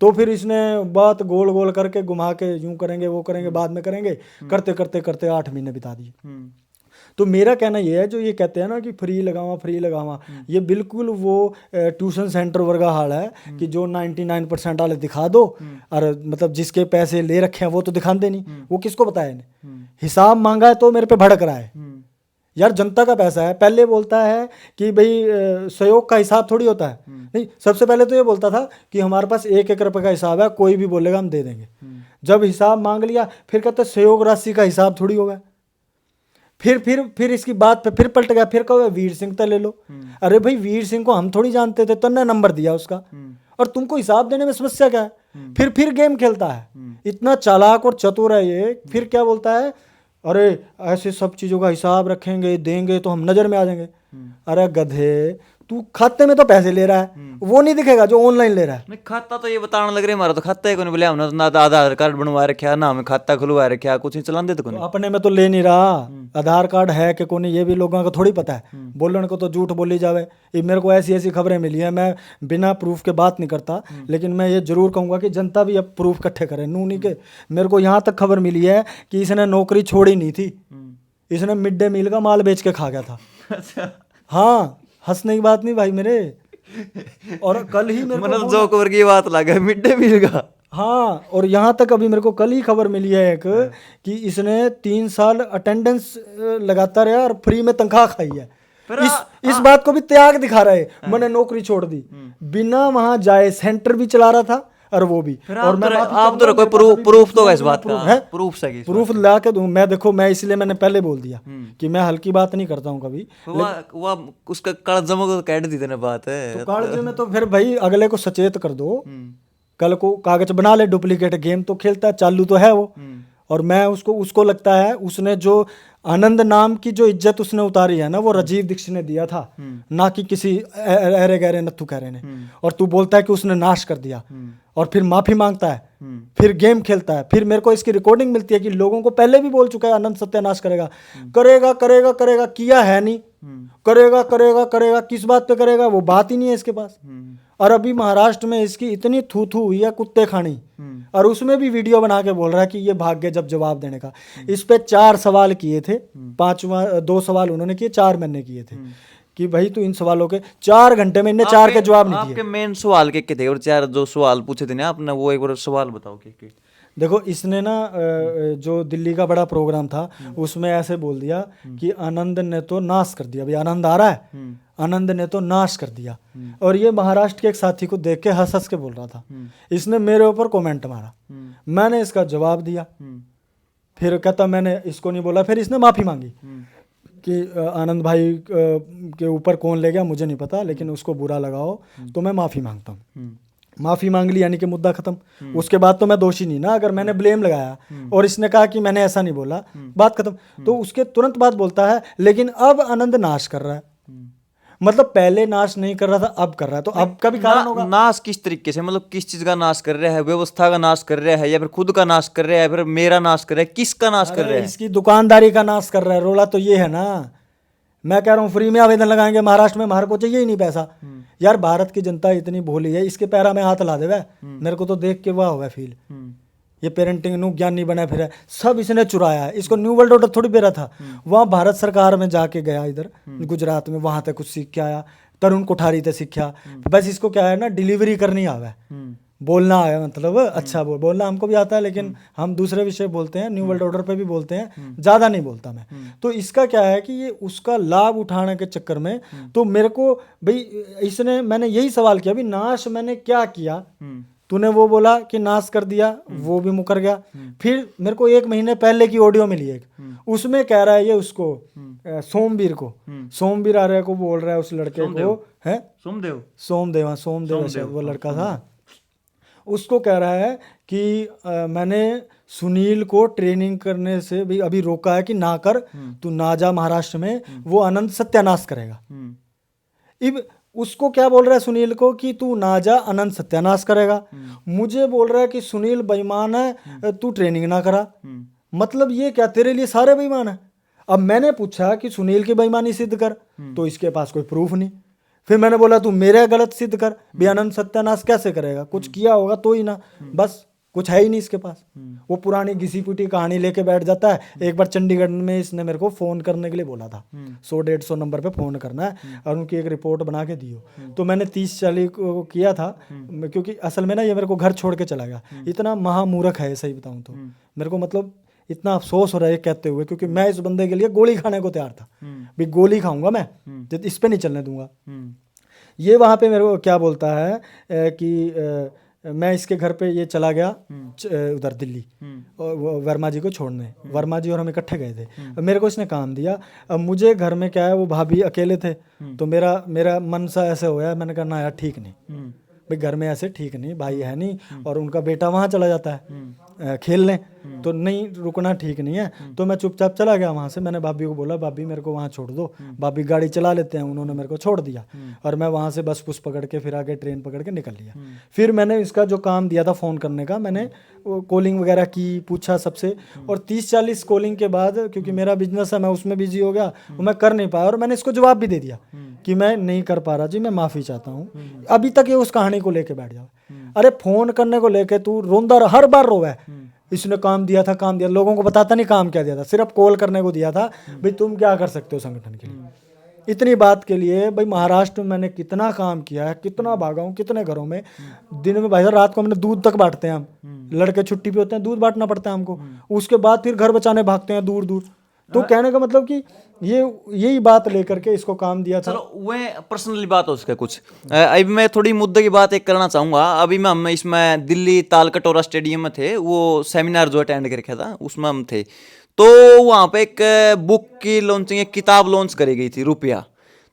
तो फिर इसने बात गोल गोल करके घुमा के यूं करेंगे वो करेंगे बाद में करेंगे, करते करते करते 8 महीने बिता दिए। तो मेरा कहना ये है, जो ये कहते हैं ना कि फ्री लगावा, ये बिल्कुल वो ट्यूशन सेंटर वर्गा हाल है कि जो 99% वाले दिखा दो, और मतलब जिसके पैसे ले रखे हैं वो तो दिखाते नहीं। वो किसको बताया इन्हें? हिसाब मांगा है तो मेरे पे भड़क रहा है यार, जनता का पैसा है। पहले बोलता है कि भाई सहयोग का हिसाब थोड़ी होता है, नहीं, सबसे पहले तो ये बोलता था कि हमारे पास 1-1 रुपये का हिसाब है, कोई भी बोलेगा हम दे देंगे। जब हिसाब मांग लिया फिर कहते सहयोग राशि का हिसाब थोड़ी होगा। फिर इसकी बात पे फिर पलट गया, फिर कहो वीर सिंह तो ले लो। अरे भाई वीर सिंह को हम थोड़ी जानते थे, तो नंबर दिया उसका, और तुमको हिसाब देने में समस्या क्या है? फिर गेम खेलता है, इतना चालाक और चतुर है ये। फिर क्या बोलता है, अरे ऐसे सब चीजों का हिसाब रखेंगे देंगे तो हम नजर में आ जाएंगे। अरे गधे, तू खाते में तो पैसे ले रहा है, वो नहीं दिखेगा जो ऑनलाइन ले रहा है। नहीं खाता तो ये बताने लग रहे हमारा तो खाता है, बोले हमने ना आधार कार्ड बनवा रखा, ना हमें खाता खुलवा रखा, कुछ नहीं चलान देते। तो अपने में तो ले नहीं रहा, आधार कार्ड है कि कोई, ये भी लोगों को थोड़ी पता है। बोलने को तो झूठ बोली जावे। ये मेरे को ऐसी खबरें मिली है, मैं बिना प्रूफ के बात नहीं करता, लेकिन मैं ये जरूर कहूंगा कि जनता भी अब प्रूफ इकट्ठे करे। नूनी के मेरे को यहाँ तक खबर मिली है कि इसने नौकरी छोड़ी नहीं थी, इसने मिड डे मील का माल बेच के खा गया था। हाँ, हंसने की बात नहीं भाई मेरे। और कल ही मेरे मतलब जो खबर की बात लगा मिड डे मील का, हाँ, और यहाँ तक अभी मेरे को कल ही खबर मिली है एक कि इसने 3 साल अटेंडेंस लगाता रहा और फ्री में तनख्वाह खाई है। इस बात को भी त्याग दिखा रहा है, मैंने नौकरी छोड़ दी बिना वहां जाए, सेंटर भी चला रहा था और वो भी। और मैं आप तो कोई प्रूफ तो इस बात का है, प्रूफ ला के दूं मैं? देखो, मैं इसलिए मैंने पहले बोल दिया कि मैं हल्की बात नहीं करता हूँ कभी। वो उसका कागजों को कैट दी देने बात है, तो कागज में तो फिर भाई अगले को सचेत कर दो, कल को कागज बना ले डुप्लीकेट। गेम तो खेलता है, चालू तो है वो। और मैं उसको लगता है उसने जो आनंद नाम की जो इज्जत उसने उतारी है ना, वो राजीव दीक्षित ने दिया था, ना कि किसी अरे गहरे नत्थु कहरे ने। और तू बोलता है कि उसने नाश कर दिया, और फिर माफी मांगता है, फिर गेम खेलता है। फिर मेरे को इसकी रिकॉर्डिंग मिलती है कि लोगों को पहले भी बोल चुका है आनंद सत्यानाश करेगा, करेगा करेगा करेगा, किया है नहीं, करेगा करेगा करेगा। किस बात पे करेगा, वो बात ही नहीं है इसके पास। और अभी महाराष्ट्र में इसकी इतनी थू थू हुई है कुत्ते खानी, और उसमें भी वीडियो बना के बोल रहा है कि ये भाग गए जब जवाब देने का। इस पे 4 सवाल किए थे, 2 सवाल उन्होंने किए, 4 मैंने किए थे कि भाई तू इन सवालों के 4 घंटे में इनने 4 के जवाब नहीं दिए। आपके मेन सवाल के थे और 4 जो सवाल पूछे थे ना आपने, वो एक बार सवाल बताओ के। देखो, इसने ना जो दिल्ली का बड़ा प्रोग्राम था उसमें ऐसे बोल दिया कि आनंद ने तो नाश कर दिया। भाई आनंद आ रहा है, आनंद ने तो नाश कर दिया। और ये महाराष्ट्र के एक साथी को देख के हंस हंस के बोल रहा था। इसने मेरे ऊपर कमेंट मारा, मैंने इसका जवाब दिया। फिर कहता मैंने इसको नहीं बोला। फिर इसने माफी मांगी कि आनंद भाई के ऊपर कौन ले गया मुझे नहीं पता, लेकिन उसको बुरा लगाओ तो मैं माफी मांगता हूँ। माफी मांग ली, यानी कि मुद्दा खत्म। उसके बाद तो मैं दोषी नहीं ना, अगर मैंने ब्लेम लगाया और इसने कहा कि मैंने ऐसा नहीं बोला, बात खत्म। तो उसके तुरंत बाद बोलता है लेकिन अब आनंद नाश कर रहा है। मतलब पहले नाश नहीं कर रहा था, अब कर रहा है। तो अब का भी कारण होगा। नाश किस तरीके से, मतलब किस चीज का नाश कर रहा है? व्यवस्था का नाश कर रहा है, या फिर खुद का नाश कर रहा है, फिर मेरा नाश कर रहा है? किसका नाश कर रहा है? इसकी दुकानदारी का नाश कर रहा है। रोला तो ये है ना, मैं कह रहा हूँ फ्री में आवेदन लगाएंगे महाराष्ट्र में, हमारे को चाहिए ही नहीं पैसा। यार भारत की जनता इतनी भोली है, इसके पैरा में हाथ ला देवे। मेरे को तो देख के वाह हुआ फील। ये पेरेंटिंग नु ज्ञान नहीं बना, फिर सब इसने चुराया है। इसको न्यू वर्ल्ड ऑर्डर थोड़ी बेरा था, वहाँ भारत सरकार में जाके गया, इधर गुजरात में, वहां तक कुछ सीख के आया। तरुण कोठारी तक सीखा। बस इसको क्या है ना, डिलीवरी करनी आवे, बोलना आया। मतलब अच्छा बोलना हमको भी आता है, लेकिन हम दूसरे विषय बोलते हैं, न्यू वर्ल्ड ऑर्डर पे भी बोलते हैं, ज़्यादा नहीं बोलता मैं। तो इसका क्या है कि ये उसका लाभ उठाने के चक्कर में, तो मेरे को भाई मैंने यही सवाल किया, भाई नाश मैंने क्या किया? तूने वो बोला कि नाश कर दिया, वो भी मुकर गया। फिर मेरे को 1 महीने पहले की ऑडियो मिली एक, उसमें कह रहा है ये उसको सोमवीर आर्य को बोल रहा है, उस लड़के को है सोमदेव वो लड़का था, उसको कह रहा है कि मैंने सुनील को ट्रेनिंग करने से भी अभी रोका है कि ना कर, तू ना जा महाराष्ट्र में, वो अनंत सत्यानाश करेगा। इब उसको क्या बोल रहा है सुनील को कि तू ना जा, अनंत सत्यानाश करेगा। मुझे बोल रहा है कि सुनील बेईमान है, तू ट्रेनिंग ना करा। मतलब ये क्या, तेरे लिए सारे बेईमान है? अब मैंने पूछा कि सुनील की बेईमानी सिद्ध कर, तो इसके पास कोई प्रूफ नहीं। फिर मैंने बोला तू मेरे गलत सिद्ध कर, भी अनंत सत्यानाश कैसे करेगा? कुछ किया होगा तो ही ना, बस कुछ है ही नहीं इसके पास। वो पुरानी घिसी पिटी कहानी लेके बैठ जाता है। एक बार चंडीगढ़ में इसने मेरे को फोन करने के लिए बोला था, 100-150 नंबर पे फोन करना है और उनकी एक रिपोर्ट बना के दियो। तो मैंने 30-40 को किया था, क्योंकि असल में ना ये मेरे को घर छोड़ के चला गया। इतना महामूर्ख है, सही बताऊं तो मेरे को मतलब इतना अफसोस हो रहा है कहते हुए, क्योंकि मैं इस बंदे के लिए गोली खाने को तैयार था। भी गोली खाऊंगा मैं, इस पे नहीं चलने दूंगा। ये वहाँ पे मेरे को क्या बोलता है कि मैं इसके घर पे ये चला गया उधर दिल्ली, और वर्मा जी को छोड़ने। वर्मा जी और हम इकट्ठे गए थे। मेरे को इसने काम दिया। अब मुझे घर में क्या है, वो भाभी अकेले थे, तो मेरा मन सा ऐसे हो गया। मैंने कहा ना यार ठीक नहीं, भाई घर में ऐसे ठीक नहीं, भाई है नहीं और उनका बेटा वहाँ चला जाता है खेलने, तो नहीं रुकना ठीक नहीं है। तो मैं चुपचाप चला गया वहाँ से। मैंने भाभी को बोला भाभी मेरे को वहाँ छोड़ दो, भाभी गाड़ी चला लेते हैं। उन्होंने मेरे को छोड़ दिया और मैं वहाँ से बस पकड़ के फिर आगे ट्रेन पकड़ के निकल लिया। फिर मैंने इसका जो काम दिया था फ़ोन करने का, मैंने कॉलिंग वगैरह की, पूछा सबसे, और 30-40 कॉलिंग के बाद, क्योंकि मेरा बिजनेस है मैं उसमें बिजी हो गया, मैं कर नहीं पाया। और मैंने इसको जवाब भी दे दिया कि मैं नहीं कर पा रहा जी, मैं माफ़ी चाहता हूँ। अभी तक ये उस कहानी को लेके बैठ जाओ। अरे फ़ोन करने को लेके तू रोंदा, हर बार रोवा है। इसने काम दिया था, काम दिया, लोगों को बताता नहीं काम क्या दिया था, सिर्फ कॉल करने को दिया था, भाई तुम क्या कर सकते हो संगठन के लिए। इतनी बात के लिए भाई महाराष्ट्र में मैंने कितना काम किया है, कितना भागा हूँ, कितने घरों में। दिन में भाई साहब रात को हमने दूध तक बांटते हैं हम, लड़के छुट्टी पे होते हैं, दूध बांटना पड़ता है हमको। उसके बाद फिर घर बचाने भागते हैं दूर दूर। तो कहने का मतलब कि ये यही बात लेकर के इसको काम दिया था। चलो वह पर्सनली बात हो उसका कुछ। अभी मैं थोड़ी मुद्दे की बात एक करना चाहूंगा। अभी मैं हम इसमें दिल्ली तालकटोरा स्टेडियम में थे, वो सेमिनार जो अटेंड करके था उसमें हम थे। तो वहाँ पे एक बुक की लॉन्चिंग, एक किताब लॉन्च करी गई थी, रुपया।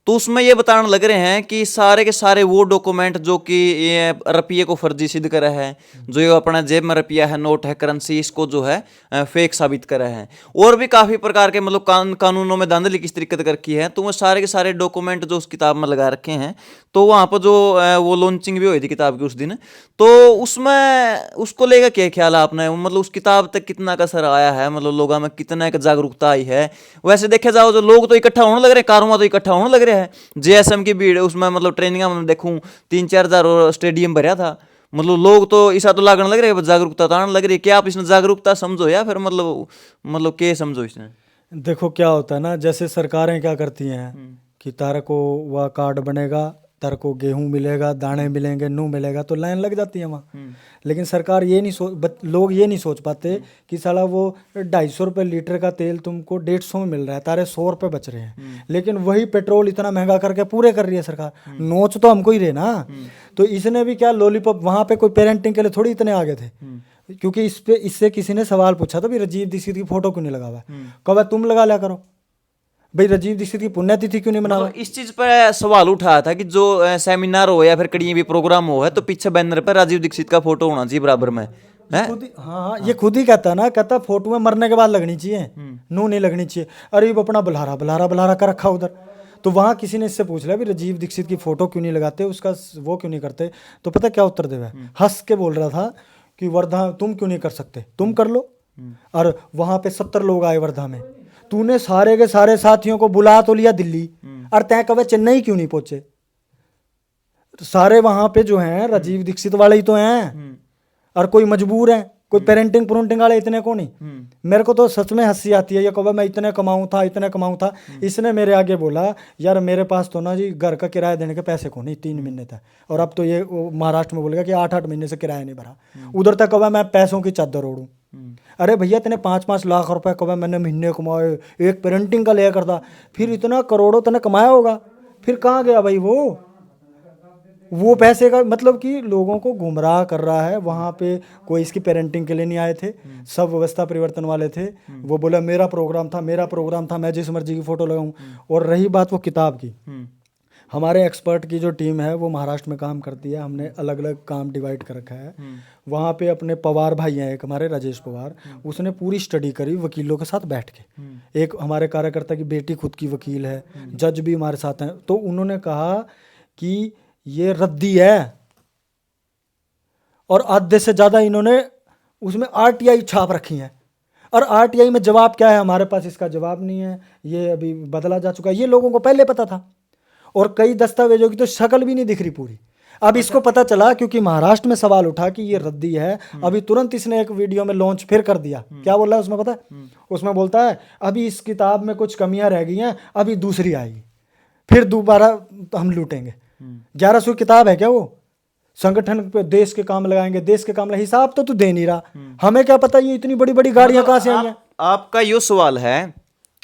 तो उसमें ये बताने लग रहे हैं कि सारे के सारे वो डॉक्यूमेंट जो कि ये रुपये को फर्जी सिद्ध करे हैं, जो ये अपना जेब में रुपया है, नोट है, करेंसी, इसको जो है फेक साबित करे हैं। और भी काफ़ी प्रकार के मतलब कानूनों में धांधली किस तरीके से रखी है, तो वो सारे के सारे डॉक्यूमेंट जो उस किताब में लगा रखे हैं। तो वहाँ पर जो वो लॉन्चिंग भी हुई थी किताब की उस दिन, तो उसमें उसको लेकर क्या ख्याल है आपने? मतलब उस किताब तक कितना का असर आया है, मतलब लोगों में कितना एक जागरूकता आई है? वैसे देखे जाओ जो लोग तो इकट्ठा होने लग रहे हैं, कारों में तो इकट्ठा होने लग रहे हैं। जेएसएम की भीड़ उसमें मतलब ट्रेनिंग में देखूं 3-4 हजार स्टेडियम भरा था। मतलब लोग तो ऐसा तो लगने लग रहे हैं, जागरूकता तो आने लग रही है। क्या आप इसमें जागरूकता समझो या फिर मतलब क्या समझो इसमें? देखो क्या होता है ना, जैसे सरकारें क्या करती हैं कि तारे को वह कार्ड बनेगा, तारे को गेहूं मिलेगा, दाने मिलेंगे, नू मिलेगा, तो लाइन लग जाती है वहाँ। लेकिन सरकार ये नहीं लोग ये नहीं सोच पाते कि साला वो 250 रुपये लीटर का तेल तुमको 150 में मिल रहा है, तारे 100 रुपये बच रहे हैं। लेकिन वही पेट्रोल इतना महंगा करके पूरे कर रही है सरकार। नोच तो हमको ही रहे ना। तो इसने भी क्या लॉलीपॉप, वहाँ पे कोई पेरेंटिंग के लिए थोड़ी इतने आगे थे। क्योंकि इससे किसी ने सवाल पूछा था, भी राजीव दीक्षित की फोटो क्यों नहीं लगा हुआ है? कब तुम लगा लिया करो भाई, राजीव दीक्षित की पुण्यतिथि क्यों नहीं मनावा? मतलब इस चीज पर सवाल उठाया था कि जो सेमिनार हो या फिर कहीं भी प्रोग्राम हो है, तो पीछे बैनर पर राजीव दीक्षित का फोटो होना चाहिए बराबर में, है? हाँ, ये खुद ही कहता ना, कहता फोटो में मरने के बाद लगनी चाहिए, नू नहीं लगनी चाहिए। अरे वो अपना बुल्हारा बुल्हारा बुल्हारा कर रखा उधर। तो वहाँ किसी ने इससे पूछ लिया भी राजीव दीक्षित की फोटो क्यों नहीं लगाते, उसका वो क्यों नहीं करते? तो पता क्या उत्तर देवे? हंस के बोल रहा था कि वर्धा तुम क्यों नहीं कर सकते, तुम कर लो। और वहाँ पे 70 लोग आए वर्धा में, तूने सारे के सारे साथियों को बुला तो लिया दिल्ली, और तय कवे चेन्नई क्यों नहीं पहुंचे? तो सारे वहां पे जो हैं राजीव दीक्षित वाले ही तो हैं, और कोई मजबूर है, कोई पेरेंटिंग पुरेंटिंग वाले इतने को नहीं। मेरे को तो सच में हंसी आती है, ये कहो मैं इतने कमाऊं था, इतने कमाऊं था। इसने मेरे आगे बोला, यार मेरे पास तो ना जी घर का किराया देने के पैसे को नहीं 3 महीने तक, और अब तो ये महाराष्ट्र में बोलेगा कि 8-8 महीने से किराया नहीं भरा। उधर तक कहा मैं पैसों की चादर ओढ़ूं। अरे भैया तेने 5-5 लाख रुपए कब मैंने महीने कमाए, एक पेरेंटिंग का लिया करता, फिर इतना करोड़ों तने कमाया होगा, फिर कहाँ गया भाई वो पैसे का? मतलब कि लोगों को गुमराह कर रहा है। वहाँ पे कोई इसकी पेरेंटिंग के लिए नहीं आए थे, सब व्यवस्था परिवर्तन वाले थे। वो बोला मेरा प्रोग्राम था, मेरा प्रोग्राम था, मैं जिस मर्जी की फ़ोटो लगाऊं। और रही बात वो किताब की, हमारे एक्सपर्ट की जो टीम है वो महाराष्ट्र में काम करती है। हमने अलग अलग काम डिवाइड कर रखा है। वहाँ पे अपने पवार भाई हैं, एक हमारे राजेश पवार, उसने पूरी स्टडी करी वकीलों के साथ बैठ के। एक हमारे कार्यकर्ता की बेटी खुद की वकील है, जज भी हमारे साथ हैं। तो उन्होंने कहा कि ये रद्दी है, और आधे से ज़्यादा इन्होंने उसमें आरटीआई छाप रखी है। और आरटीआई में जवाब क्या है, हमारे पास इसका जवाब नहीं है, ये अभी बदला जा चुका है। ये लोगों को पहले पता था, और कई दस्तावेजों की तो शक्ल भी नहीं दिख रही पूरी। अब इसको पता चला क्योंकि महाराष्ट्र में सवाल उठा कि ये रद्दी है। अभी तुरंत इसने एक वीडियो में लॉन्च फिर कर दिया। क्या बोल रहा है उसमें पता है? उसमें बोलता है अभी इस किताब में कुछ कमियां रह गई हैं, अभी दूसरी आएगी, फिर दोबारा हम लूटेंगे। 1100 किताब है क्या वो? संगठन पे देश के काम लगाएंगे, देश के काम लगाएंगे, हिसाब तो तू दे नहीं रहा। हमें क्या पता ये इतनी बड़ी बड़ी गाड़ियां कहाँ से आई हैं? आपका यो सवाल है,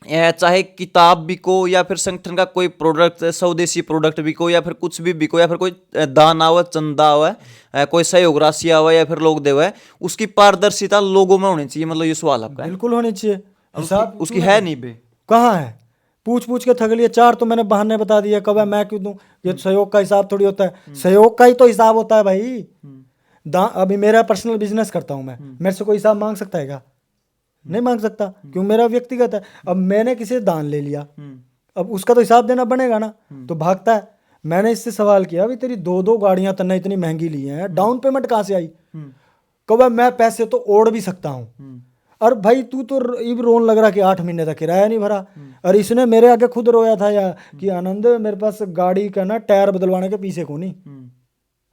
चाहे किताब बिको या फिर संगठन का कोई प्रोडक्ट, स्वदेशी प्रोडक्ट बिको या फिर कुछ भी बिको, या फिर कोई दान आवे, चंदा आवे, कोई सहयोग राशि आवे या फिर लोग देवे, उसकी पारदर्शिता लोगों में होनी चाहिए। मतलब ये सवाल आपका है? बिल्कुल होनी चाहिए। हिसाब उसकी है नहीं बे, कहाँ है? पूछ पूछ के थक लिए। 4 तो मैंने बहाने बता दिए, कब मैं क्यों दूं? ये सहयोग का हिसाब थोड़ी होता है, सहयोग का ही तो हिसाब होता है भाई। अभी मेरा पर्सनल बिजनेस करता हूं मैं, मेरे से कोई हिसाब मांग सकता है क्या? नहीं मांग सकता, क्यों? मेरा व्यक्तिगत है। अब मैंने किसी से दान ले लिया, अब उसका तो हिसाब देना बनेगा ना, तो भागता है। मैंने इससे सवाल किया, भाई तेरी 2-2 गाड़ियां तन्ने इतनी महंगी ली हैं, डाउन पेमेंट कहाँ से आई? कब मैं पैसे तो ओढ़ भी सकता हूँ, और भाई तू तो इब रोन लग रहा कि 8 महीने तक किराया नहीं भरा। और इसने मेरे आगे खुद रोया था या कि आनंद मेरे पास गाड़ी का ना टायर बदलवाने के पीछे को नहीं,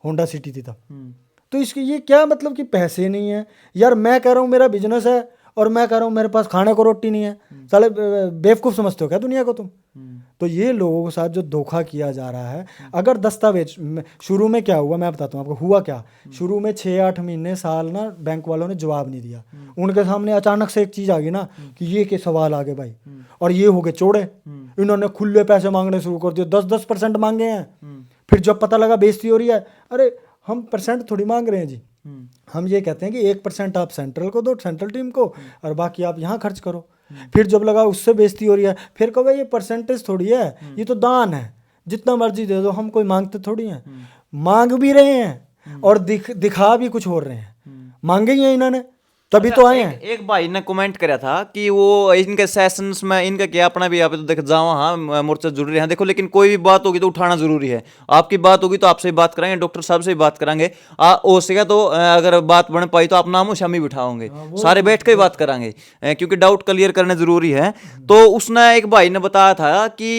होंडा सिटी थी तब। तो इसकी ये क्या मतलब कि पैसे नहीं है यार? मैं कह रहा हूँ मेरा बिजनेस है, और मैं कह रहा हूँ मेरे पास खाने को रोटी नहीं है। साले बेवकूफ़ समझते हो क्या दुनिया को तुम? तो ये लोगों के साथ जो धोखा किया जा रहा है, अगर दस्तावेज शुरू में क्या हुआ मैं बताता हूँ आपको, हुआ क्या शुरू में 6-8 महीने साल ना बैंक वालों ने जवाब नहीं दिया। उनके सामने अचानक से एक चीज़ आ गई ना कि ये के सवाल आ गए भाई, और ये हो गए चोड़े, इन्होंने खुले पैसे मांगने शुरू कर दिए, 10-10% मांगे हैं। फिर जब पता लगा बेइज्जती हो रही है, अरे हम परसेंट थोड़ी मांग रहे हैं जी, हम ये कहते हैं कि 1% आप सेंट्रल को दो, सेंट्रल टीम को, और बाकी आप यहाँ खर्च करो। फिर जब लगा उससे बेइज्जती हो रही है, फिर कहो ये परसेंटेज थोड़ी है, ये तो दान है, जितना मर्जी दे दो, हम कोई मांगते थोड़ी हैं। मांग भी रहे हैं और दिखा भी कुछ हो रहे हैं, मांगे ही हैं इन्होंने, तभी तो आए हैं। एक भाई ने कमेंट करा था कि वो इनके सेशंस में इनका क्या अपना भी, आप तो देख जाओ, हाँ मोर्चा जुड़ रहे हैं देखो, लेकिन कोई भी बात होगी तो उठाना जरूरी है। आपकी बात होगी तो आपसे बात करेंगे, डॉक्टर साहब से बात करेंगे, हो सकेगा तो अगर बात बन पाई तो आप नामो शामी बिठाओगे, सारे बैठ के बात करांगे, क्योंकि डाउट क्लियर करने जरूरी है। तो उसने एक भाई ने बताया था कि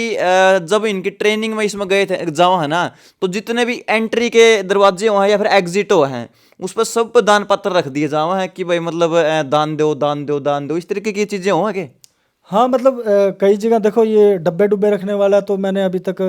जब इनकी ट्रेनिंग में इसमें गए थे जाओ है ना, तो जितने भी एंट्री के दरवाजे हो हैं या फिर एग्जिट हो हैं, उस पर सब पर दान पत्र रख दिए जावा है कि भाई मतलब दान दो दान दो दान दो, इस तरीके की चीजें हो आगे। हाँ मतलब कई जगह देखो ये डब्बे डुब्बे रखने वाला तो मैंने अभी तक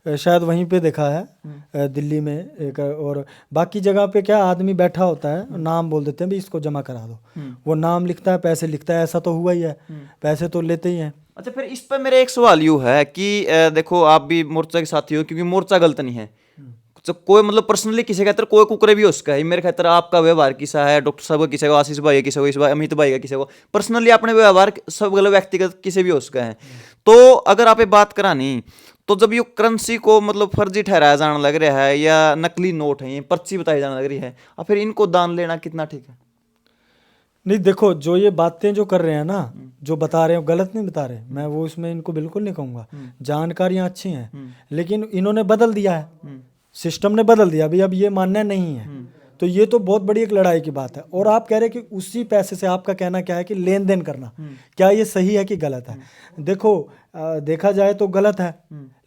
शायद वहीं पे देखा है, दिल्ली में एक, और बाकी जगह पे क्या आदमी बैठा होता है, नाम बोल देते हैं भाई इसको जमा करा दो, वो नाम लिखता है, पैसे लिखता है, ऐसा तो हुआ ही है, पैसे तो लेते ही हैं। अच्छा, फिर इस पर मेरा एक सवाल यूँ है कि देखो आप भी मोर्चा के साथी हो, क्योंकि मोर्चा गलत नहीं है, तो कोई मतलब पर्सनली किसी का कोई कुकरे भी हो उसका है, मेरे खातर आपका व्यवहार किसा है, डॉक्टर साहब का किसी को, आशीष भाई किसी को, इस भाई अमित भाई का किसी को, पर्सनली अपने व्यवहार सब गलत व्यक्तिगत किसी भी हो उसका है। तो अगर आप ये बात करानी, तो जब ये करेंसी को मतलब फर्जी ठहराया जाने लग रहा है या नकली नोट है, ये पर्ची बताई जाने लग रही है, और फिर इनको दान लेना कितना ठीक है? नहीं देखो, जो ये बातें जो कर रहे हैं ना, जो बता रहे हो गलत नहीं बता रहे, मैं वो इसमें इनको बिल्कुल नहीं कहूँगा, जानकारियाँ अच्छी हैं, लेकिन इन्होंने बदल दिया है, सिस्टम ने बदल दिया भाई, अब ये मानना नहीं है, तो ये तो बहुत बड़ी एक लड़ाई की बात है। और आप कह रहे हैं कि उसी पैसे से, आपका कहना क्या है कि लेन देन करना, क्या ये सही है कि गलत है? देखो देखा जाए तो गलत है,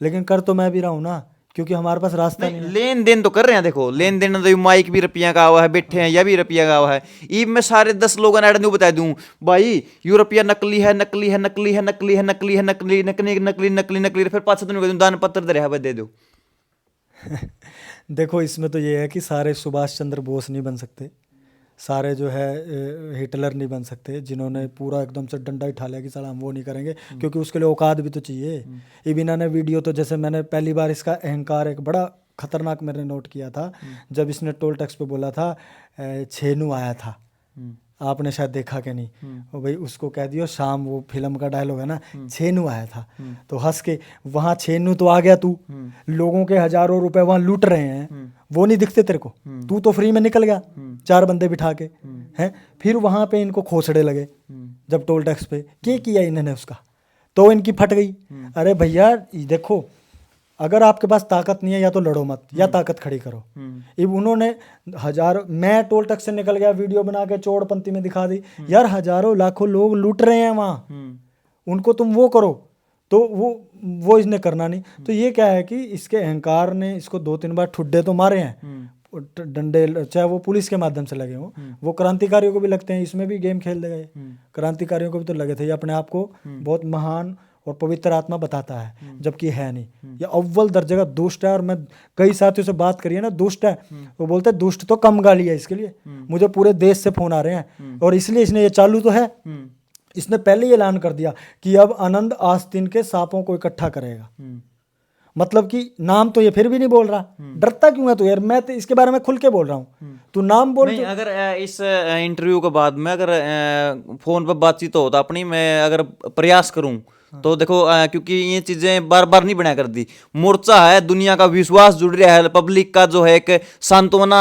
लेकिन कर तो मैं भी रहा हूँ ना, क्योंकि हमारे पास रास्ता नहीं है। लेन देन तो कर रहे हैं, देखो लेन देन तो माइक भी रुपया का हुआ है, बैठे हैं या भी रुपया का हुआ है, ये मैं सारे 10 लोगों ने नहीं बता दूं भाई यू रुपया नकली है नकली है नकली है नकली है नकली है नकली नकली नकली नकली नकली, फिर 5 दिन दान पत्र दे रहा है दे दो। देखो इसमें तो ये है कि सारे सुभाष चंद्र बोस नहीं बन सकते, सारे जो है हिटलर नहीं बन सकते, जिन्होंने पूरा एकदम से डंडा उठा लिया कि साला हम वो नहीं करेंगे, क्योंकि उसके लिए औकात भी तो चाहिए। इबिना ने वीडियो तो, जैसे मैंने पहली बार इसका अहंकार एक बड़ा खतरनाक मैंने नोट किया था, जब इसने टोल टैक्स पे बोला था छेनू आया था, आपने शायद देखा कि नहीं, वो भाई उसको कह दियो शाम, वो फिल्म का डायलॉग है ना, छेनू आया था, तो हंस के वहाँ छेनू तो आ गया तू, लोगों के हजारों रुपए वहाँ लूट रहे हैं, वो नहीं दिखते तेरे को, तू तो फ्री में निकल गया 4 बंदे बिठा के, हैं? फिर वहाँ पे इनको खोसड़े लगे, जब टोल टैक्स पे क्या किया इन्होंने उसका, तो इनकी फट गई। अरे भैया देखो, अगर आपके पास ताकत नहीं है या तो लड़ो मत, या ताकत खड़ी करो। अब उन्होंने मैं टोल टैक्स से निकल गया, वीडियो बना के चौड़पंथी में दिखा दी, यार हजारों लाखों लोग लूट रहे हैं वहाँ, उनको तुम वो करो, तो वो इसने करना नहीं। तो ये क्या है कि इसके अहंकार ने इसको 2-3 बार ठुड्डे तो मारे हैं, डंडे, चाहे वो पुलिस के माध्यम से लगे हों, वो क्रांतिकारियों को भी लगते हैं, इसमें भी गेम खेल देगा ये, क्रांतिकारियों को भी तो लगे थे, ये अपने आप को बहुत महान और पवित्र आत्मा बताता है, जबकि है नहीं, ये अव्वल दर्जे का दुष्ट है। और मैं कई साथियों से बात करी है ना, दुष्ट है, वो बोलते हैं दुष्ट तो कम गाली है इसके लिए। मुझे पूरे देश से फोन आ रहे हैं, और इसलिए इसने ये चालू तो है, इसने पहले ही ऐलान कर दिया कि अब आनंद आस्तीन के सांपों को इकट्ठा करेगा, मतलब कि नाम तो ये फिर भी नहीं बोल रहा, डरता क्यों है तू यार? मैं तो इसके बारे में खुल के बोल रहा हूँ, तू नाम बोल। नहीं, अगर इस इंटरव्यू के बाद में अगर फोन पर बातचीत हो तो अपनी मैं अगर प्रयास करूं, तो देखो क्योंकि ये चीजें बार बार नहीं बना कर दी, मोर्चा है, दुनिया का विश्वास जुड़ रहा है, पब्लिक का जो है एक सांत्वना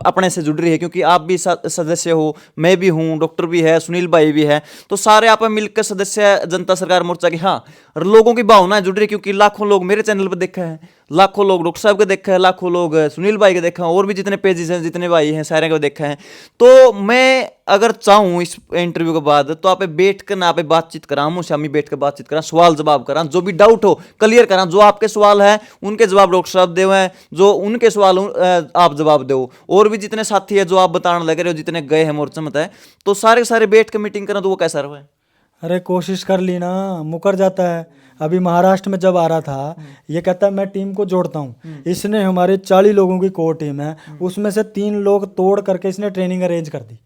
अपने से जुड़ रही है, क्योंकि आप भी सदस्य हो, मैं भी हूँ, डॉक्टर भी है, सुनील भाई भी है, तो सारे आप मिलकर सदस्य जनता सरकार मोर्चा की, हाँ लोगों की भावना जुड़ रही है, क्योंकि लाखों लोग मेरे चैनल पर देखा है, लाखों लोग डॉक्टर साहब के देखा है, लाखों लोग सुनील भाई के देखा है, और भी जितने पेजेस हैं, जितने भाई हैं, सारे को देखा है। तो मैं अगर चाहूँ इस इंटरव्यू के बाद, तो आप बैठ कर ना, आप बातचीत करा, मुझे बैठ कर बातचीत करा, सवाल जवाब करा, जो भी डाउट हो क्लियर करा, जो आपके सवाल है उनके जवाब डॉक्टर साहब दे हैं, जो उनके सवाल आप जवाब दो, और भी जितने साथी है जो आप बताने लगे रहे हो, जितने गए हैं मोर्चा में, तो सारे बैठ कर मीटिंग करा, तो वो कैसा रहा है? अरे कोशिश कर ली ना, मुकर जाता है। अभी महाराष्ट्र में जब आ रहा था, ये कहता है मैं टीम को जोड़ता हूँ। इसने हमारे 40 लोगों की कोर टीम है, उसमें से 3 लोग तोड़ करके इसने ट्रेनिंग अरेंज कर दी।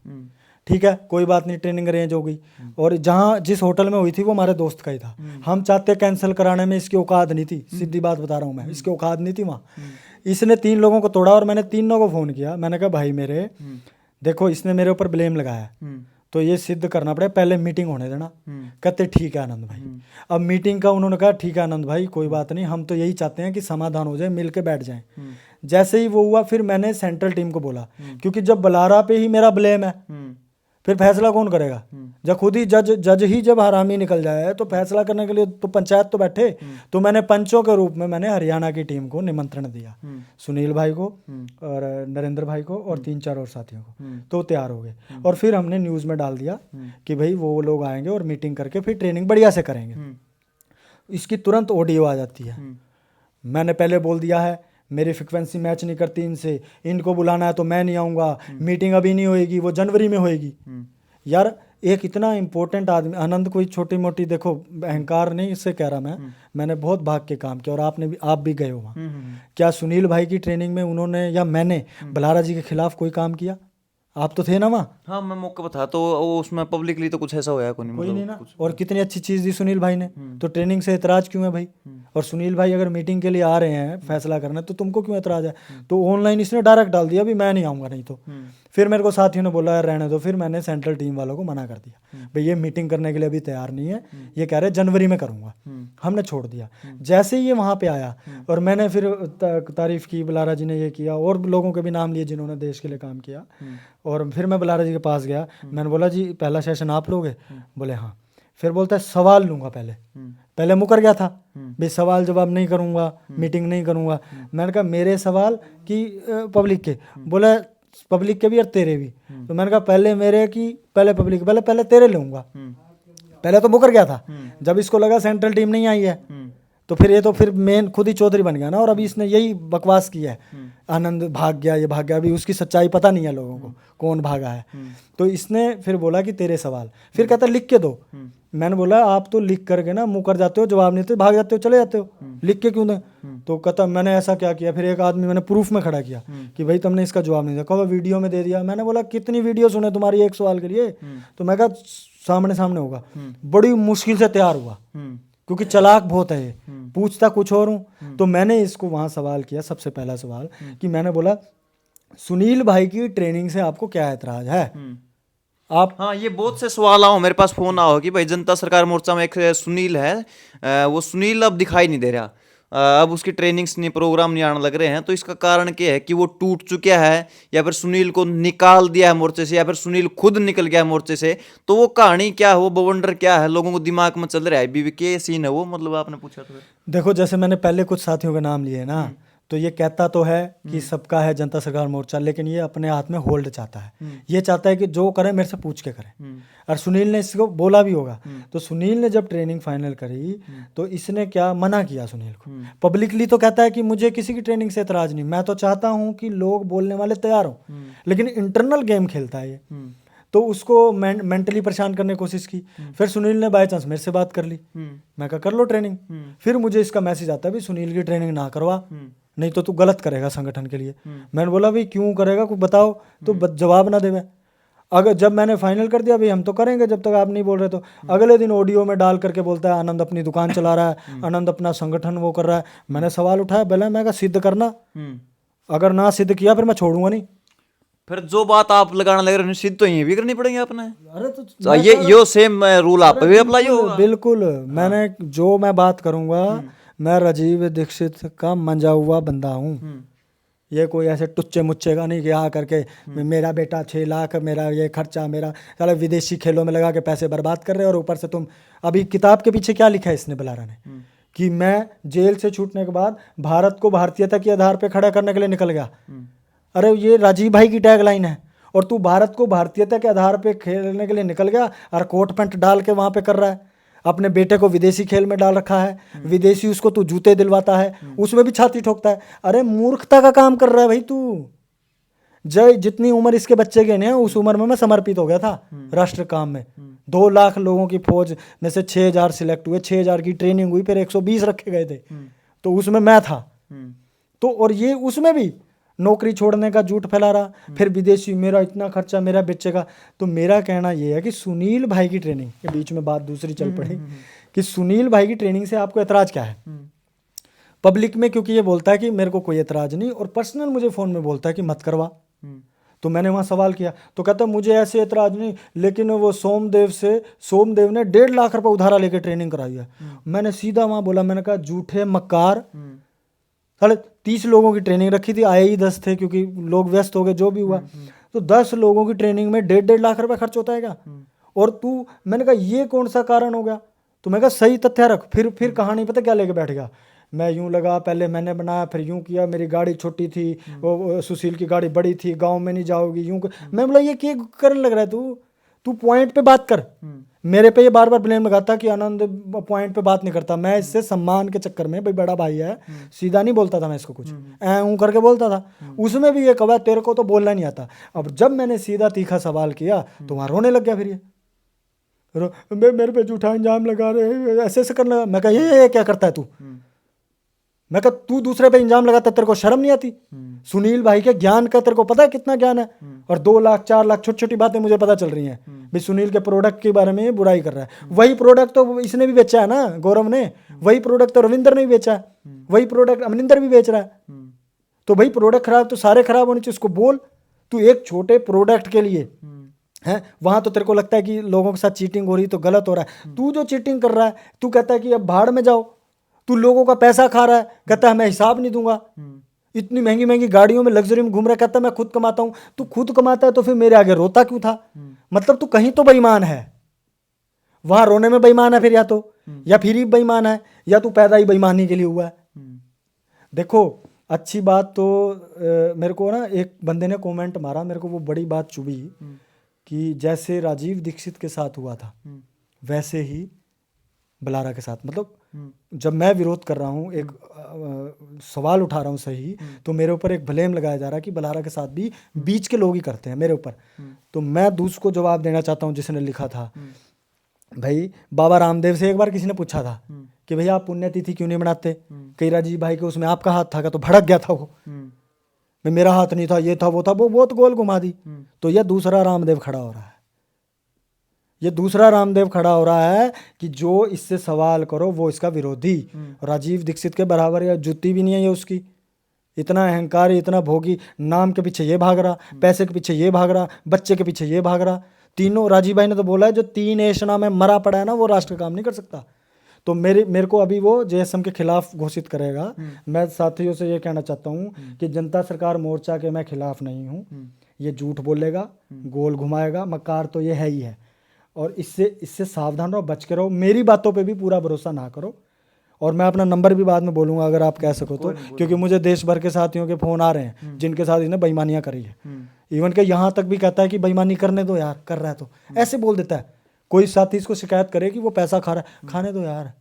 ठीक है, कोई बात नहीं, ट्रेनिंग अरेंज हो गई। और जहाँ जिस होटल में हुई थी वो हमारे दोस्त का ही था। हम चाहते कैंसिल कराने में इसकी औकात नहीं थी, सीधी बात बता रहा हूँ मैं, इसकी औकात नहीं थी वहाँ। इसने 3 लोगों को तोड़ा और मैंने 3 लोगों को फ़ोन किया। मैंने कहा भाई मेरे देखो, इसने मेरे ऊपर ब्लेम लगाया, तो ये सिद्ध करना पड़ेगा, पहले मीटिंग होने देना। कहते ठीक है आनंद भाई। अब मीटिंग का उन्होंने कहा ठीक है आनंद भाई, कोई बात नहीं, हम तो यही चाहते हैं कि समाधान हो जाए, मिल के बैठ जाएं। जैसे ही वो हुआ, फिर मैंने सेंट्रल टीम को बोला, क्योंकि जब बलारा पे ही मेरा ब्लेम है, फिर फैसला कौन करेगा? जब खुद ही जज ही जब हरामी निकल जाए तो फैसला करने के लिए तो पंचायत तो बैठे। तो मैंने पंचों के रूप में मैंने हरियाणा की टीम को निमंत्रण दिया, सुनील भाई को और नरेंद्र भाई को और 3-4 और साथियों को, तो तैयार हो गए। और फिर हमने न्यूज़ में डाल दिया कि भाई वो लोग आएंगे और मीटिंग करके फिर ट्रेनिंग बढ़िया से करेंगे। इसकी तुरंत ऑडियो आ जाती है। मैंने पहले बोल दिया है मेरी फ्रिक्वेंसी मैच नहीं करती इनसे, इनको बुलाना है तो मैं नहीं आऊँगा, मीटिंग अभी नहीं होएगी, वो जनवरी में होएगी। यार एक इतना इम्पोर्टेंट आदमी, आनंद कोई छोटी मोटी, देखो अहंकार नहीं इससे कह रहा मैंने बहुत भाग के काम किया, और आप भी गए हो वहाँ। क्या सुनील भाई की ट्रेनिंग में उन्होंने या मैंने बलारा जी के खिलाफ कोई काम किया? आप तो थे ना वहाँ? हाँ, मैं मौके पर था, तो वो उसमें पब्लिकली तो कुछ ऐसा होया कोई नहीं ना। और कितनी अच्छी चीज़ दी सुनील भाई ने, तो ट्रेनिंग से एतराज़ क्यों है भाई? और सुनील भाई अगर मीटिंग के लिए आ रहे हैं फैसला करना, तो तुमको क्यों एतराज़ है? तो ऑनलाइन इसने डायरेक्ट डाल दिया भी मैं नहीं आऊँगा, नहीं तो। फिर मेरे को साथियों ने बोला यार रहने दो, फिर मैंने सेंट्रल टीम वालों को मना कर दिया, भाई ये मीटिंग करने के लिए अभी तैयार नहीं है, ये कह रहे जनवरी में करूँगा। हमने छोड़ दिया। जैसे ही ये वहाँ पे आया और मैंने फिर तारीफ़ की, बलारा जी ने ये किया, और लोगों के भी नाम लिए जिन्होंने देश के लिए काम किया। और फिर मैं बलारा जी के पास गया, मैंने बोला जी पहला सेशन आप लोगे? बोले हाँ। फिर बोलता है सवाल लूँगा पहले मुकर गया था भाई, सवाल जवाब नहीं करूँगा, मीटिंग नहीं करूँगा। मैंने कहा मेरे सवाल कि पब्लिक के? बोला पब्लिक के भी और तेरे भी। तो मैंने कहा पहले मेरे की पहले पब्लिक, पहले तेरे लूँगा। पहले तो मुकर गया था। जब इसको लगा सेंट्रल टीम नहीं आई है, तो फिर ये तो फिर मेन खुद ही चौधरी बन गया ना। और अभी इसने यही बकवास किया है, आनंद भाग गया, ये भाग गया, अभी उसकी सच्चाई पता नहीं है लोगों को कौन भागा है। तो इसने फिर बोला कि तेरे सवाल, फिर कहता लिख के दो। मैंने बोला आप तो लिख करके ना मुकर जाते हो, जवाब नहीं देते, भाग जाते हो, चले जाते हो, लिख के क्यों दें? तो कहता मैंने ऐसा क्या किया? फिर एक आदमी मैंने प्रूफ में खड़ा किया कि भाई तुमने इसका जवाब नहीं दिया। कहा वीडियो में दे दिया। मैंने बोला कितनी वीडियो सुने तुम्हारी एक सवाल के लिए? तो मैं कहा सामने होगा। बड़ी मुश्किल से तैयार हुआ, क्योंकि चालाक बहुत है ये, पूछता कुछ और हूँ। तो मैंने इसको वहाँ सवाल किया, सबसे पहला सवाल कि मैंने बोला सुनील भाई की ट्रेनिंग से आपको क्या एतराज है? आप हाँ, ये बहुत से सवाल आओ मेरे पास, फोन आओ कि भाई जनता सरकार मोर्चा में एक सुनील है, वो सुनील अब दिखाई नहीं दे रहा, अब उसकी ट्रेनिंग्स नहीं, प्रोग्राम नहीं आने लग रहे हैं, तो इसका कारण क्या है? कि वो टूट चुका है, या फिर सुनील को निकाल दिया है मोर्चे से, या फिर सुनील खुद निकल गया है मोर्चे से? तो वो कहानी क्या है, वो बवंडर क्या है, लोगों को दिमाग में चल रहा है बीवी के सीन है वो, मतलब आपने पूछा तो। देखो जैसे मैंने पहले कुछ साथियों के नाम लिए ना, तो ये कहता तो है कि सबका है जनता सरकार मोर्चा, लेकिन ये अपने हाथ में होल्ड चाहता है। ये चाहता है कि जो करे मेरे से पूछ के करे। और सुनील ने इसको बोला भी होगा। तो सुनील ने जब ट्रेनिंग फाइनल करी तो इसने क्या मना किया सुनील को। पब्लिकली तो कहता है कि मुझे किसी की ट्रेनिंग से एतराज नहीं, मैं तो चाहता हूँ कि लोग बोलने वाले तैयार हों, लेकिन इंटरनल गेम खेलता है ये। तो उसको मेंटली परेशान करने की कोशिश की। फिर सुनील ने बाय चांस मेरे से बात कर ली, मैं कहा कर लो ट्रेनिंग। फिर मुझे इसका मैसेज आता है भी सुनील की ट्रेनिंग ना करवा, नहीं तो तू गलत करेगा संगठन के लिए। मैंने बोला भाई क्यों करेगा, कुछ बताओ। तो जवाब ना देवे। अगर जब मैंने फाइनल कर दिया भाई हम तो करेंगे जब तक आप नहीं बोल रहे, तो अगले दिन ऑडियो में डाल करके बोलता है आनंद अपनी दुकान चला रहा है, आनंद अपना संगठन वो कर रहा है। मैंने सवाल उठाया, पहले मैं कहा सिद्ध करना, अगर ना सिद्ध किया फिर मैं छोड़ूंगा नहीं। फिर जो बात आप लगाने लग रहे हैं सिद्ध तो ये भी करनी पड़ेगी आपने। अरे तो ये सेम रूल आप पे भी अप्लाई होगा। बिल्कुल, मैंने जो मैं बात करूंगा, मैं राजीव दीक्षित का मंजा हुआ बंदा हूँ। ये कोई ऐसे टुच्चे मुच्चे का नहीं कि आ करके मेरा बेटा 6 लाख, मेरा ये खर्चा, मेरा साला विदेशी खेलों में लगा के पैसे बर्बाद कर रहे हो। और ऊपर से तुम अभी किताब के पीछे क्या लिखा है इसने बलारा ने, कि मैं जेल से छूटने के बाद भारत को भारतीयता के आधार पर खड़ा करने के लिए निकल गया। अरे ये राजीव भाई की टैगलाइन है, और तू भारत को भारतीयता के आधार पे खेलने के लिए निकल गया और कोट पैंट डाल के वहाँ पे कर रहा है। अपने बेटे को विदेशी खेल में डाल रखा है, विदेशी उसको तू जूते दिलवाता है, उसमें भी छाती ठोकता है। अरे मूर्खता का काम कर रहा है भाई तू। जय जितनी उम्र इसके बच्चे के ने उस उम्र में मैं समर्पित हो गया था राष्ट्र काम में, 2 लाख लोगों की फौज में से 6,000 सिलेक्ट हुए, 6,000 की ट्रेनिंग हुई, फिर 120 रखे गए थे, तो उसमें मैं था। तो और ये उसमें भी नौकरी छोड़ने का झूठ फैला रहा, फिर विदेशी, मेरा इतना खर्चा, मेरा बच्चे का। तो मेरा कहना ये है कि सुनील भाई की ट्रेनिंग के बीच में बात दूसरी चल पड़ी कि सुनील भाई की ट्रेनिंग से आपको एतराज क्या है पब्लिक में, क्योंकि ये बोलता है कि मेरे को कोई एतराज नहीं, और पर्सनल मुझे फ़ोन में बोलता है कि मत करवा। तो मैंने वहाँ सवाल किया तो कहता मुझे ऐसे एतराज नहीं, लेकिन वो सोमदेव ने 1.5 लाख रुपए उधारा लेके ट्रेनिंग कराई है। मैंने सीधा वहाँ बोला, मैंने कहा झूठे मक्कार, साढ़े 30 लोगों की ट्रेनिंग रखी थी, आए ही 10 थे क्योंकि लोग व्यस्त हो गए, जो भी हुआ। तो 10 लोगों की ट्रेनिंग में 1.5 लाख रुपए खर्च होता है क्या? और तू, मैंने कहा ये कौन सा कारण हो गया? तो मैं कहा सही तथ्य रख। फिर कहानी पता क्या लेके बैठ गया, मैं यूं लगा, पहले मैंने बनाया, फिर यूं किया, मेरी गाड़ी छोटी थी, वो सुशील की गाड़ी बड़ी थी, गांव में नहीं जाओगी, यूं मैं बोला ये क्या करने लग रहा है तू पॉइंट पे बात कर। मेरे पे ये बार बार ब्लेम लगाता कि आनंद पॉइंट पे बात नहीं करता। मैं इससे सम्मान के चक्कर में, भाई बड़ा भाई है, सीधा नहीं बोलता था मैं इसको, कुछ ऊं करके बोलता था। उसमें भी ये कहा तेरे को तो बोलना नहीं आता। अब जब मैंने सीधा तीखा सवाल किया तो वहां रोने लग गया। फिर ये मेरे पे झूठा इंजाम लगा रहे, ऐसे ऐसे करने लगा। मैं कहा ये क्या करता है तू? मैं कहा तू दूसरे पे इंजाम लगाता है, तेरे को शर्म नहीं आती? सुनील भाई के ज्ञान का तेरे को पता है कितना ज्ञान है? और 2 लाख 4 लाख छोटी छोटी बातें मुझे पता चल रही हैं भाई, सुनील के प्रोडक्ट के बारे में बुराई कर रहा है। वही प्रोडक्ट तो इसने भी बेचा है ना, गौरव ने। वही प्रोडक्ट तो रविंदर ने भी बेचा है, वही प्रोडक्ट अमरिंदर भी बेच रहा है। तो भाई प्रोडक्ट खराब तो सारे खराब होने चाहिए, उसको बोल। तू एक छोटे प्रोडक्ट के लिए है वहां तो तेरे को लगता है कि लोगों के साथ चीटिंग हो रही तो गलत हो रहा है। तू जो चीटिंग कर रहा है, तू कहता है कि अब भाड़ में जाओ, तू लोगों का पैसा खा रहा है, कहता है मैं हिसाब नहीं दूंगा। इतनी महंगी महंगी गाड़ियों में लग्जरी में घूम रहा है, कहता है मैं खुद कमाता हूं। तू खुद कमाता है तो फिर मेरे आगे रोता क्यों था? मतलब तू कहीं तो बेईमान है, वहां रोने में बेईमान है फिर, या फिर ही बेईमान है, या तू पैदा ही बेईमानी के लिए हुआ है। देखो अच्छी बात तो मेरे को ना एक बंदे ने कमेंट मारा, मेरे को वो बड़ी बात चुभी कि जैसे राजीव दीक्षित के साथ हुआ था वैसे ही बलारा के साथ, मतलब जब मैं विरोध कर रहा हूँ, एक सवाल उठा रहा हूँ सही, तो मेरे ऊपर एक ब्लेम लगाया जा रहा है कि बलारा के साथ भी बीच के लोग ही करते हैं मेरे ऊपर। तो मैं दूसरे को जवाब देना चाहता हूँ जिसने लिखा था। भाई बाबा रामदेव से एक बार किसी ने पूछा था कि भैया आप पुण्यतिथि क्यों नहीं मनाते? कई राजीव भाई के उसमें आपका हाथ था, तो भड़क गया था वो, मेरा हाथ नहीं था, ये था वो था, वो बहुत गोल घुमा दी। तो यह दूसरा रामदेव खड़ा हो रहा है, ये दूसरा रामदेव खड़ा हो रहा है कि जो इससे सवाल करो वो इसका विरोधी। राजीव दीक्षित के बराबर या जूती भी नहीं है ये उसकी। इतना अहंकार, इतना भोगी, नाम के पीछे ये भाग रहा, पैसे के पीछे ये भाग रहा, बच्चे के पीछे ये भाग रहा। तीनों, राजीव भाई ने तो बोला है जो 3 एशना में मरा पड़ा है ना, वो राष्ट्र काम नहीं कर सकता। तो मेरे को अभी वो जेएसएम के खिलाफ घोषित करेगा। मैं साथियों से ये कहना चाहता हूँ कि जनता सरकार मोर्चा के मैं खिलाफ नहीं हूँ। ये झूठ बोलेगा, गोल घुमाएगा, मक्कार तो ये है ही है। और इससे सावधान रहो, बच के रहो। मेरी बातों पे भी पूरा भरोसा ना करो। और मैं अपना नंबर भी बाद में बोलूँगा अगर आप कह सको तो, क्योंकि मुझे देश भर के साथियों के फ़ोन आ रहे हैं जिनके साथ इसने बेईमानियाँ करी है। इवन के यहाँ तक भी कहता है कि बेईमानी करने दो यार, कर रहा है तो ऐसे बोल देता है। कोई साथी इसको शिकायत करे कि वो पैसा खा रहा है, खाने दो यार।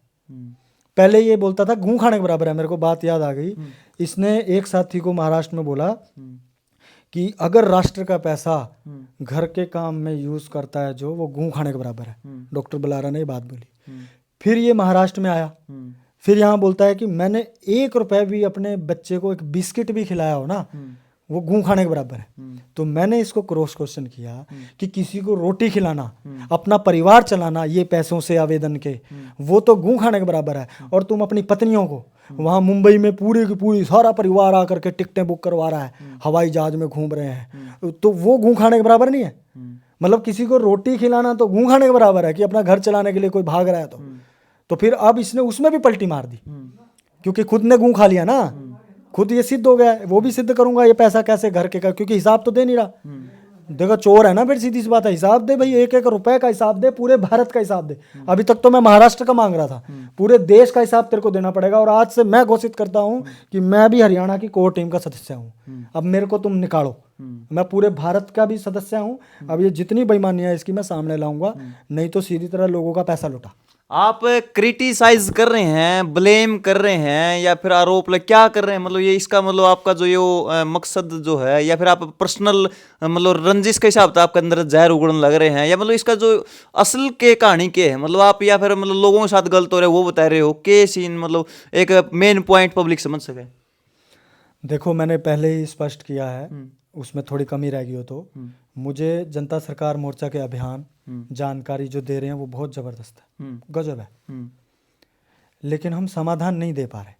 पहले ये बोलता था घूं खाने के बराबर है। मेरे को बात याद आ गई, इसने एक साथी को महाराष्ट्र में बोला कि अगर राष्ट्र का पैसा घर के काम में यूज करता है जो, वो घूं खाने के बराबर है। डॉक्टर बलारा ने ये बात बोली। फिर ये महाराष्ट्र में आया, फिर यहाँ बोलता है कि मैंने 1 रुपए भी अपने बच्चे को एक बिस्किट भी खिलाया हो ना, वो घूं खाने के बराबर है। तो मैंने इसको क्रॉस क्वेश्चन किया कि किसी को रोटी खिलाना, अपना परिवार चलाना, ये पैसों से आवेदन के, वो तो घूं खाने के बराबर है। और तुम अपनी पत्नियों को वहाँ मुंबई में पूरी की पूरी सारा परिवार आकर के टिकटें बुक करवा रहा है, हवाई जहाज में घूम रहे हैं, तो वो घूं खाने के बराबर नहीं है। मतलब किसी को रोटी खिलाना तो घूं खाने के बराबर है कि अपना घर चलाने के लिए कोई भाग रहा है तो फिर अब इसने उसमें भी पलटी मार दी, क्योंकि खुद ने घूं खा लिया ना, खुद ये सिद्ध हो गया। वो भी सिद्ध करूंगा ये पैसा कैसे घर के का, क्योंकि हिसाब तो दे नहीं रहा। देखो चोर है ना, फिर सीधी सी बात है, हिसाब दे भाई, 1-1 रुपए का हिसाब दे, पूरे भारत का हिसाब दे। अभी तक तो मैं महाराष्ट्र का मांग रहा था, पूरे देश का हिसाब तेरे को देना पड़ेगा। और आज से मैं घोषित करता हूं कि मैं भी हरियाणा की कोर टीम का सदस्य हूं। अब मेरे को तुम निकालो, मैं पूरे भारत का भी सदस्य हूं। अब ये जितनी बेईमानियां इसकी मैं सामने लाऊंगा, नहीं तो सीधी तरह लोगों का पैसा लुटा। आप क्रिटिसाइज कर रहे हैं, ब्लेम कर रहे हैं, या फिर आरोप क्या कर रहे हैं? मतलब ये इसका मतलब आपका जो ये मकसद जो है, या फिर आप पर्सनल मतलब रंजिश के हिसाब से आपके अंदर जहर उगड़ने लग रहे हैं, या मतलब इसका जो असल के कहानी के है, मतलब आप या फिर मतलब लोगों के साथ गलत हो रहे हो वो बता रहे हो के सीन, मतलब एक मेन पॉइंट पब्लिक समझ सके। देखो, मैंने पहले ही स्पष्ट किया है, उसमें थोड़ी कमी रह गई हो तो मुझे जनता सरकार मोर्चा के अभियान जानकारी जो दे रहे हैं वो बहुत ज़बरदस्त है, गजब है, लेकिन हम समाधान नहीं दे पा रहे।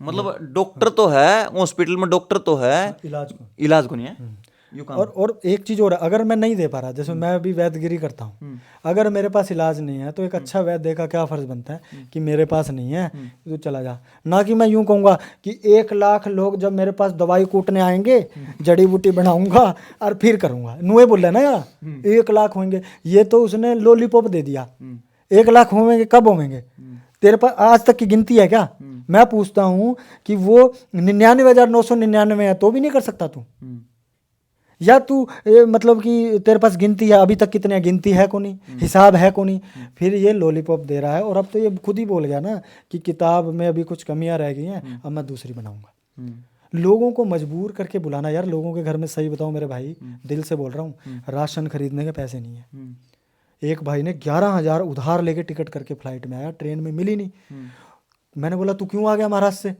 मतलब डॉक्टर तो है, हॉस्पिटल में डॉक्टर तो है, इलाज को नहीं है। यू काम। और एक चीज़ और है, अगर मैं नहीं दे पा रहा, जैसे मैं अभी वैद्यगिरी करता हूँ, अगर मेरे पास इलाज नहीं है तो एक अच्छा वैद्य का क्या फ़र्ज़ बनता है कि मेरे पास नहीं है तो चला जा, ना कि मैं यूँ कहूँगा कि 1 लाख लोग जब मेरे पास दवाई कूटने आएंगे, जड़ी बूटी बनाऊंगा और फिर करूँगा, नुए बोल रहे ना यार, 1 लाख होंगे, ये तो उसने लॉलीपॉप दे दिया। 1 लाख होंगे, कब होंगे? तेरे पास आज तक की गिनती है क्या? मैं पूछता हूँ कि वो 99,999 है तो भी नहीं कर सकता तू? या तू मतलब कि तेरे पास गिनती है, अभी तक कितने गिनती है को नहीं, हिसाब है को नहीं, फिर ये लॉलीपॉप दे रहा है। और अब तो ये खुद ही बोल गया ना कि किताब में अभी कुछ कमियां रह गई हैं, अब मैं दूसरी बनाऊंगा। लोगों को मजबूर करके बुलाना यार, लोगों के घर में, सही बताऊं मेरे भाई, दिल से बोल रहा हूँ, राशन खरीदने के पैसे नहीं है। एक भाई ने 11,000 उधार लेके टिकट करके फ्लाइट में आया, ट्रेन में मिली नहीं। मैंने बोला तू क्यों आ गया महाराष्ट्र से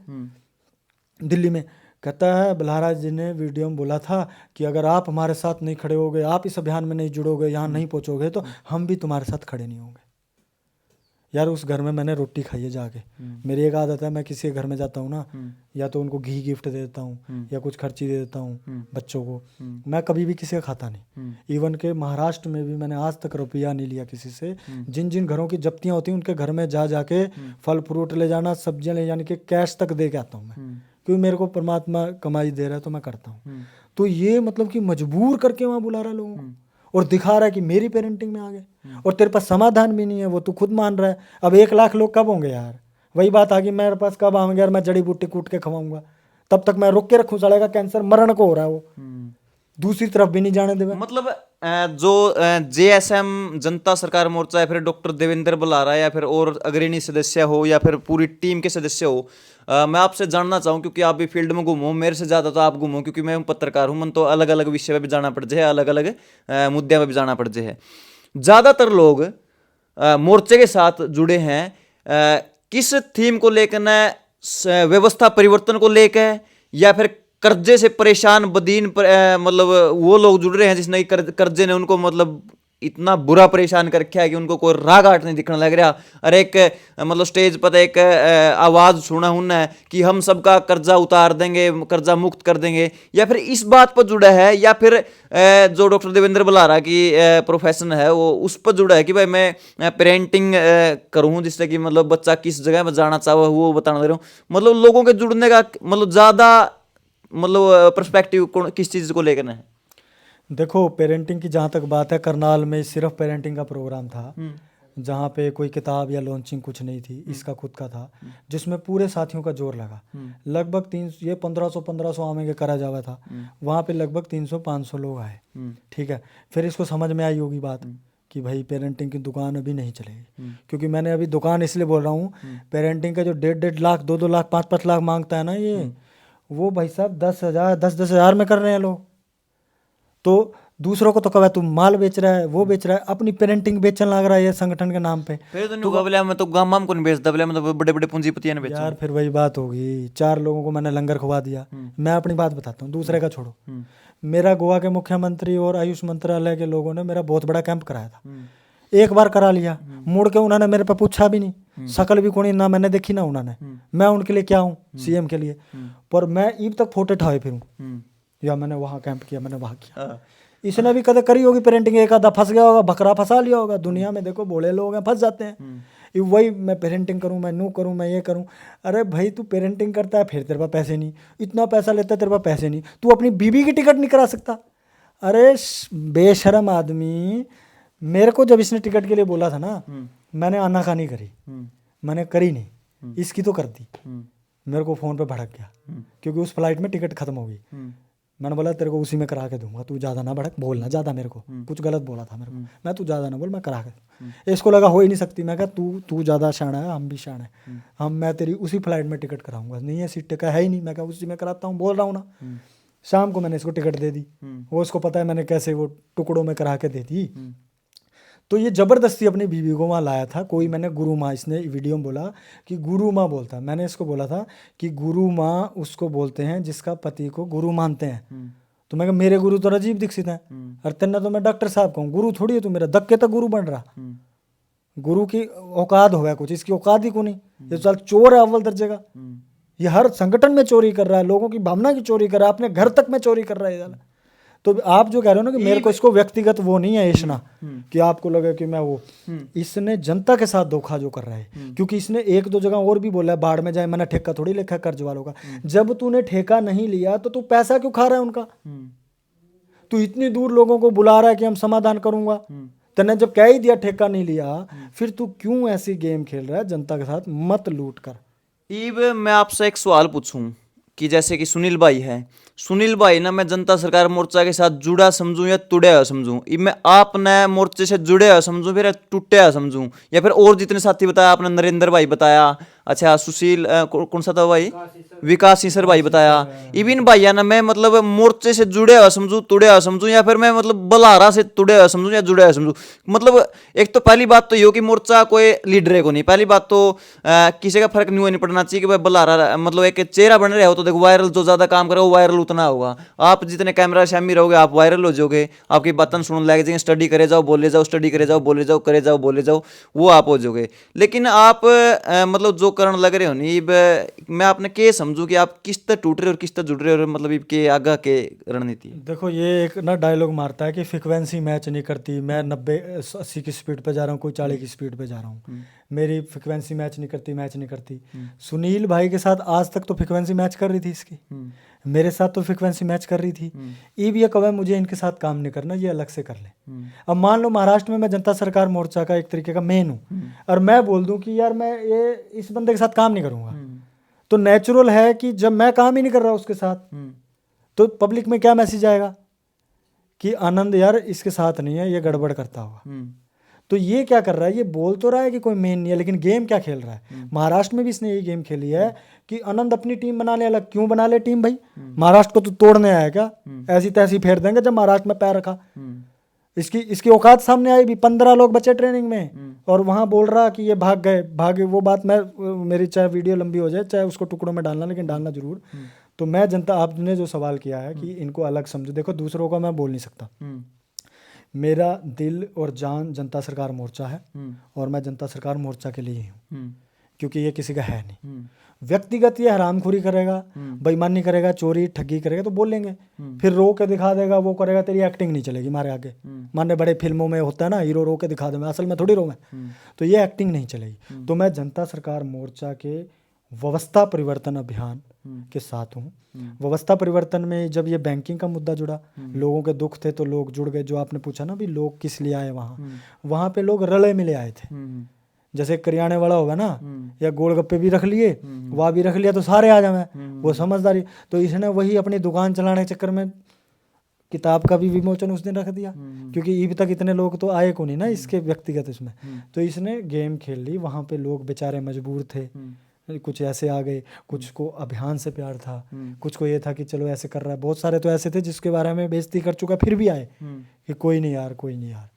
दिल्ली में? कहता है बल्हारा जी ने वीडियो में बोला था कि अगर आप हमारे साथ नहीं खड़े होगे, आप इस अभियान में नहीं जुड़ोगे, यहाँ नहीं पहुँचोगे तो हम भी तुम्हारे साथ खड़े नहीं होंगे। यार उस घर में मैंने रोटी खाई है जाके। मेरी एक आदत है, मैं किसी के घर में जाता हूँ ना, या तो उनको घी गिफ्ट दे देता हूँ या कुछ खर्ची दे देता हूँ बच्चों को। मैं कभी भी किसी का खाता नहीं। इवन के महाराष्ट्र में भी मैंने आज तक रुपया नहीं लिया किसी से। जिन जिन घरों की जब्तियाँ होती हैं उनके घर में जा जाके फल फ्रूट ले जाना, सब्जियाँ ले जाने के कैश तक दे के आता हूँ मैं, क्योंकि मेरे को परमात्मा कमाई दे रहा है तो मैं करता हूँ। तो ये मतलब कि मजबूर करके वहाँ बुला रहा है लोगों को और दिखा रहा है कि मेरी पेरेंटिंग में आ गए, और तेरे पास समाधान भी नहीं है, वो तू खुद मान रहा है। अब 1 लाख लोग कब होंगे यार? वही बात आ गई, मेरे पास कब आएंगे यार? मैं जड़ी बूटी कूट के खवाऊंगा, तब तक मैं रोक के रखूँ, सड़ेगा कैंसर, मरण को हो रहा है वो, दूसरी तरफ भी नहीं जाने देगा। मतलब जो जेएसएम जनता सरकार मोर्चा या फिर डॉक्टर देवेंद्र बल्हारा या फिर और अग्रणी सदस्य हो या फिर पूरी टीम के सदस्य हो, मैं आपसे जानना चाहूँ, क्योंकि आप भी फील्ड में घूमो, मेरे से ज़्यादा तो आप घूमो, क्योंकि मैं पत्रकार हूँ, मन तो अलग अलग विषय पे भी जाना पड़ जाए, अलग अलग मुद्दे पे भी जाना पड़ जाए। ज़्यादातर लोग मोर्चे के साथ जुड़े हैं किस थीम को लेकर न, व्यवस्था परिवर्तन को लेकर, या फिर कर्जे से परेशान बदीन मतलब वो लोग जुड़ रहे हैं जिसने कर्जे ने उनको मतलब इतना बुरा परेशान कर रखा है कि उनको कोई राह घाट नहीं दिखने लग रहा। और एक मतलब स्टेज पर एक आवाज़ सुना हुना है कि हम सबका कर्जा उतार देंगे, कर्जा मुक्त कर देंगे, या फिर इस बात पर जुड़ा है, या फिर जो डॉक्टर देवेंद्र बल्हारा की प्रोफेशन है वो उस पर जुड़ा है कि भाई मैं पेरेंटिंग करूँ, जिससे कि मतलब बच्चा किस जगह में जाना चाहे वो बताना दे रहा हूँ। मतलब लोगों के जुड़ने का मतलब ज़्यादा मतलब पर्सपेक्टिव किस चीज़ को लेकर है? देखो, पेरेंटिंग की जहाँ तक बात है, करनाल में सिर्फ पेरेंटिंग का प्रोग्राम था, जहाँ पे कोई किताब या लॉन्चिंग कुछ नहीं थी, इसका खुद का था, जिसमें पूरे साथियों का जोर लगा। लगभग 1500 आमे के करा जावा था, वहाँ पे लगभग 300-500 लोग आए। ठीक है, फिर इसको समझ में आई होगी बात कि भाई पेरेंटिंग की दुकान अभी नहीं चलेगी, क्योंकि मैंने अभी दुकान इसलिए बोल रहा हूँ, पेरेंटिंग का जो 1.5 लाख 2-2 लाख 5-5 लाख मांगता है ना ये, वो भाई साहब 10,000 10,000 में कर रहे हैं लोग। तो दूसरों को तो कहा तू माल बेच रहा है, वो बेच रहा है, अपनी पेरेंटिंग बेचने लग रहा है ये संगठन के नाम पे। फिर तो नहीं मैं तो गांव को नहीं बेचता, बोले मैं तो बड़े बड़े पूंजीपतियां ने बेचा। यार फिर वही बात होगी, 4 लोगों को मैंने लंगर खुवा दिया। मैं अपनी बात बताता हूँ, दूसरे का छोड़ो। मेरा गोवा के मुख्यमंत्री और आयुष मंत्रालय के लोगों ने मेरा बहुत बड़ा कैंप कराया था, एक बार करा लिया, मुड़ के उन्होंने मेरे पे पूछा भी नहीं, शकल भी कोई ना मैंने देखी ना उन्होंने। मैं उनके लिए क्या हूँ, सीएम के लिए, पर मैं ईब तक फोटे ठाए फिरूँ, या मैंने वहाँ कैंप किया, मैंने वहाँ किया। इसने भी कदे करी होगी पेरेंटिंग, एक आधा फंस गया होगा, बकरा फंसा लिया होगा। दुनिया में देखो बोले लोग हैं, फंस जाते हैं। वही मैं पेरेंटिंग करूँ, मैं नू करूँ, मैं ये करूँ। अरे भाई तू पेरेंटिंग करता है, फिर तेरे पास पैसे नहीं, इतना पैसा लेता है, तेरे पास पैसे नहीं, तू अपनी बीबी की टिकट नहीं करा सकता। अरे बेशरम आदमी, मेरे को जब इसने टिकट के लिए बोला था ना, मैंने आनाकानी करी, मैंने करी नहीं, इसकी तो कर दी। मेरे को फ़ोन पे भड़क गया, क्योंकि उस फ्लाइट में टिकट ख़त्म हो गई। मैंने बोला तेरे को उसी में करा के दूंगा, तू ज़्यादा ना भड़क, बोलना ज़्यादा मेरे को, कुछ गलत बोला था मेरे को, मैं तू ज़्यादा ना बोल, मैं करा के। इसको लगा हो ही नहीं सकती, मैं कहा तू ज़्यादा शाना है, हम भी शाना है, मैं तेरी उसी फ्लाइट में टिकट कराऊंगा, नहीं है सीट टिकट है ही नहीं, मैं कहा उसी में कराता हूँ, बोल रहा हूँ ना। शाम को मैंने इसको टिकट दे दी, वो उसको पता है मैंने कैसे वो टुकड़ों में करा के दे दी। तो ये ज़बरदस्ती अपनी बीवी को वहाँ लाया था। कोई मैंने गुरु माँ, इसने वीडियो में बोला कि गुरु माँ बोलता है, मैंने इसको बोला था कि गुरु माँ उसको बोलते हैं जिसका पति को गुरु मानते हैं। तो मैं कहा मेरे गुरु तो राजीव दीक्षित हैं, और तेना तो मैं डॉक्टर साहब कहूँ, गुरु थोड़ी है तू मेरा, धक्के तक गुरु बन रहा। गुरु की औकात हो गया कुछ, इसकी औकात ही को नहीं, ये साल चोर है अव्वल दर्जे का। ये हर संगठन में चोरी कर रहा है, लोगों की भावना की चोरी कर रहा है, अपने घर तक में चोरी कर रहा है ये। तो आप जो कह रहे हो ना कि मेरे को इसको व्यक्तिगत वो नहीं है इशना कि आपको लगे कि मैं वो, इसने जनता के साथ धोखा जो कर रहा है, क्योंकि इसने एक दो जगह और भी बोला है बाढ़ में जाए, मैंने ठेका थोड़ी लिखा है कर्ज वालों का। जब तूने ठेका नहीं लिया तो तू पैसा क्यों खा रहा है उनका? तू इतनी दूर लोगों को बुला रहा है कि हम समाधान करूंगा, तूने जब कह ही दिया ठेका नहीं लिया, फिर तू क्यों ऐसी गेम खेल रहा है जनता के साथ? मत लूट कर। ईब मैं आपसे एक सवाल पूछूं कि जैसे कि सुनील भाई है, सुनील भाई ना मैं जनता सरकार मोर्चा के साथ जुड़ा समझूं या टूटा हुआ समझूं? मैं आपने मोर्चे से जुड़े हुआ समझूं फिर टूटे हुआ समझूं, या फिर और जितने साथी बताया आपने, नरेंद्र भाई बताया, अच्छा सुशील कौन सा था भाई, विकास सिंह भाई बताया, इबिन भाई ना मैं मतलब मोर्चे से जुड़े हुआ समझूं, टूटे हुआ समझूं, या फिर मैं मतलब बलारा से टूटे हुआ समझूं या जुड़े हुआ समझूं? मतलब एक तो पहली बात तो ये हो कि मोर्चा कोई लीडर है को नहीं, पहली बात तो किसी का फर्क नहीं पड़ना चाहिए कि भाई बलारा मतलब एक चेहरा बन रहे हो तो देखो वायरल जो ज्यादा काम करे वो वायरल उतना होगा। आप जितने कैमरा शामी रहोगे आप वायरल हो जाओगे, आपकी बातें सुन लग जाएंगे, स्टडी करे जाओ बोले जाओ, स्टडी करे जाओ बोले जाओ, करे जाओ बोले जाओ, वो आप हो जाओगे। लेकिन आप मतलब जो करण लग रहे हो नहीं, मैं आपने के समझू कि आप किस तरह टूट रहे हो और किस तरह जुड़ रहे हो, मतलब के आगा के रणनीति? देखो ये एक ना डायलॉग मारता है कि फ्रिक्वेंसी मैच नहीं करती, मैं 90-80 की स्पीड पे जा रहा हूँ, कोई 40 की स्पीड पे जा रहा हूँ, मेरी फ्रिक्वेंसी मैच नहीं करती। सुनील भाई के साथ आज तक तो फ्रिक्वेंसी मैच कर रही थी इसकी, मेरे साथ तो फ्रिक्वेंसी मैच कर रही थी। ये कब है मुझे इनके साथ काम नहीं करना, ये अलग से कर ले। अब मान लो महाराष्ट्र में मैं जनता सरकार मोर्चा का एक तरीके का मेन हूँ, और मैं बोल दूं कि यार मैं ये इस बंदे के साथ काम नहीं करूंगा, तो नेचुरल है कि जब मैं काम ही नहीं कर रहा उसके साथ, तो पब्लिक में क्या मैसेज आएगा कि आनंद यार इसके साथ नहीं है, ये गड़बड़ करता होगा। तो ये क्या कर रहा है, ये बोल तो रहा है कि कोई मेन नहीं है, लेकिन गेम क्या खेल रहा है? महाराष्ट्र में भी इसने ये गेम खेली है कि आनंद अपनी टीम बना ले अलग। क्यों बना ले टीम भाई? महाराष्ट्र को तो तोड़ने आया क्या? ऐसी तैसी फेर देंगे जब महाराष्ट्र में पैर रखा। इसकी औकात सामने आई भी, 15 लोग बचे ट्रेनिंग में, और वहां बोल रहा कि ये भागे। वो बात मेरी चाहे वीडियो लंबी हो जाए, चाहे उसको टुकड़ों में डालना, लेकिन डालना जरूर। तो मैं जनता, आपने जो सवाल किया है कि इनको अलग समझो, देखो दूसरों का मैं बोल नहीं सकता, मेरा दिल और जान जनता सरकार मोर्चा है, और मैं जनता सरकार मोर्चा के लिए ही हूँ, क्योंकि ये किसी का है नहीं। व्यक्तिगत ये हरामखोरी करेगा, बेईमानी करेगा, चोरी ठगी करेगा तो बोलेंगे, फिर रो के दिखा देगा, वो करेगा, तेरी एक्टिंग नहीं चलेगी मारे आगे। माने बड़े फिल्मों में होता है ना, हीरो रो के दिखा दे, मैं असल में थोड़ी रो मैं, तो ये एक्टिंग नहीं चलेगी। तो मैं जनता सरकार मोर्चा के व्यवस्था परिवर्तन अभियान के साथ हूँ। व्यवस्था परिवर्तन में जब ये बैंकिंग का मुद्दा जुड़ा, लोगों के दुख थे तो लोग जुड़ गए। जो आपने पूछा ना भी लोग किस लिए आए वहाँ पे लोग रले मिले आए थे। जैसे करियाने वाला होगा ना, या गोलगप्पे भी रख लिए, वहाँ भी रख लिया, तो सारे आ जाए, वो समझदारी। तो इसने वही अपनी दुकान चलाने के चक्कर में किताब का भी विमोचन उस दिन रख दिया, क्योंकि ईब तक इतने लोग तो आए को नहीं ना इसके व्यक्तिगत इसमें। तो इसने गेम खेल ली, वहाँ पे लोग बेचारे मजबूर थे, कुछ ऐसे आ गए, कुछ को अभियान से प्यार था, कुछ को ये था कि चलो ऐसे कर रहा है। बहुत सारे तो ऐसे थे जिसके बारे में बेइज्जती कर चुका, फिर भी आए कि कोई नहीं यार, कोई नहीं यार।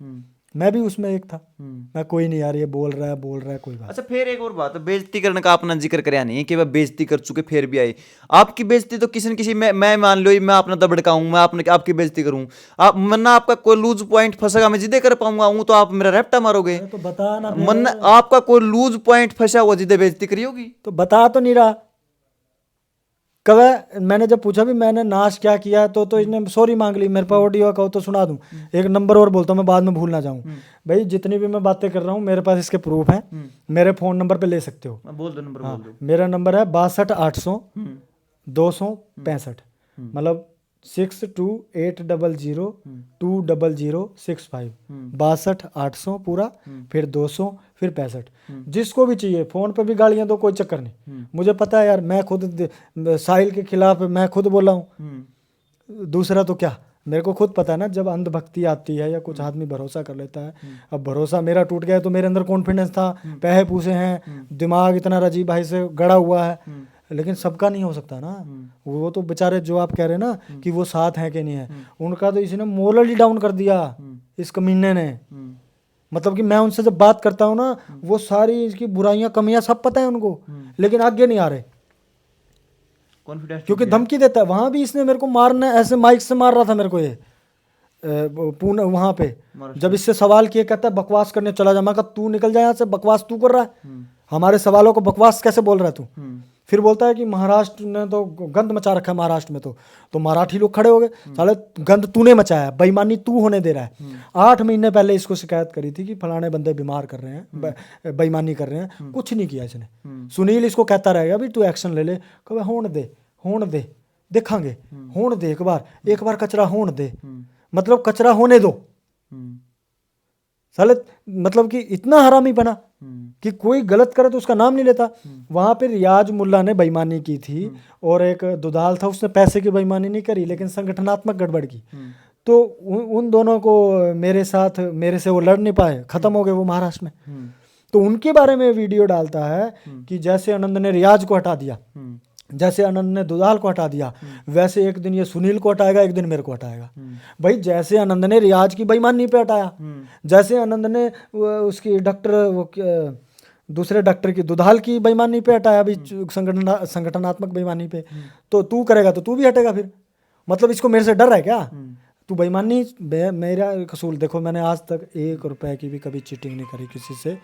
मैं भी उसमें एक था, मैं कोई नहीं यार, ये बोल रहा है कोई बात। अच्छा फिर एक और बात, बेइज्जती करने का अपना जिक्र कराया नहीं है कि वह बेइज्जती कर चुके फिर भी आए। आपकी बेइज्जती तो किसी न किसी मैं मान लो मैं अपना दबड़काऊं, मैं आपकी बेइज्जती करूं, आप मन्ना आपका कोई लूज पॉइंट फंसेगा, मैं जिदे कर पाऊंगा हूं तो आप मेरा रैप्टा मारोगे। तो बता ना, मन्ना आपका कोई लूज पॉइंट फंसा हुआ जिदे बेइज्जती करी होगी, तो बता तो नहीं रहा। कब मैंने जब पूछा भी मैंने नाश क्या किया, तो इसने सॉरी मांग ली। मेरे पास ऑडियो कहो तो सुना दूं। एक नंबर और बोलता हूँ, मैं बाद में भूल ना जाऊं। भाई जितनी भी मैं बातें कर रहा हूँ मेरे पास इसके प्रूफ हैं, मेरे फोन नंबर पे ले सकते हो। बोल दो नंबर, बोल दो। मेरा नंबर है 62 800 265, मतलब 6280020065, 62 800 पूरा, फिर 200, फिर 65। जिसको भी चाहिए फोन पे भी गालियां दो, कोई चक्कर नहीं। मुझे पता है यार, मैं खुद साहिल के खिलाफ मैं खुद बोला हूँ, दूसरा तो क्या, मेरे को खुद पता है ना, जब अंधभक्ति आती है या कुछ आदमी भरोसा कर लेता है, अब भरोसा मेरा टूट गया तो मेरे अंदर कॉन्फिडेंस था, पैसे पूसे हैं, दिमाग इतना राजीव भाई से गड़ा हुआ है, लेकिन सबका नहीं हो सकता ना। वो तो बेचारे जो आप कह रहे हैं ना कि वो साथ हैं कि नहीं है, उनका तो इसने मोरली डाउन कर दिया इस कमीने ने। मतलब कि मैं उनसे जब बात करता हूँ ना, वो सारी इसकी बुराइयां कमियां सब पता है उनको, लेकिन आगे नहीं आ रहे कॉन्फिडेंस क्योंकि धमकी देता है। वहां भी इसने मेरे को मारना, ऐसे माइक से मार रहा था मेरे को ये पुणे वहां पे, जब इससे सवाल किए, कहता है बकवास करने चला जा। मैं कहा तू निकल जा यहाँ से, बकवास तू कर रहा है, हमारे सवालों को बकवास कैसे बोल रहा है तू। फिर बोलता है कि महाराष्ट्र ने तो गंद मचा रखा है, महाराष्ट्र में तो मराठी लोग खड़े हो गए, साले गंद तूने मचाया, बेईमानी तू होने दे रहा है। 8 महीने पहले इसको शिकायत करी थी कि फलाने बंदे बीमार कर रहे हैं, बेईमानी कर रहे हैं, कुछ नहीं किया इसने। सुनील इसको कहता रहेगा भी तू एक्शन ले ले, कभी होने दे देखांगे, होने दे, एक बार कचरा होने दे, मतलब कचरा होने दो साले। मतलब कि इतना हरामी बना कि कोई गलत करे तो उसका नाम नहीं लेता। वहां पे रियाज मुल्ला ने बेईमानी की थी और एक दुधाल था, उसने पैसे की बेईमानी नहीं करी लेकिन संगठनात्मक गड़बड़ की। तो उन दोनों को मेरे से वो लड़ नहीं पाए, खत्म हो गए वो महाराष्ट्र में। तो उनके बारे में वीडियो डालता है कि जैसे आनंद ने रियाज को हटा दिया, जैसे आनंद ने दुधाल को हटा दिया, वैसे एक दिन ये सुनील को हटाएगा, एक दिन मेरे को हटाएगा। भाई जैसे आनंद ने रियाज की बेईमानी पे हटाया, जैसे आनंद ने उसकी दूसरे डॉक्टर की दुधाल की बेईमानी पे हटाया, अभी संगठनात्मक बेईमानी पे, तो तू करेगा तो तू भी हटेगा फिर। मतलब इसको मेरे से डर है क्या? तू बेईमानी, मेरा कसूर देखो, मैंने आज तक 1 रुपए की भी कभी चीटिंग नहीं करी किसी से,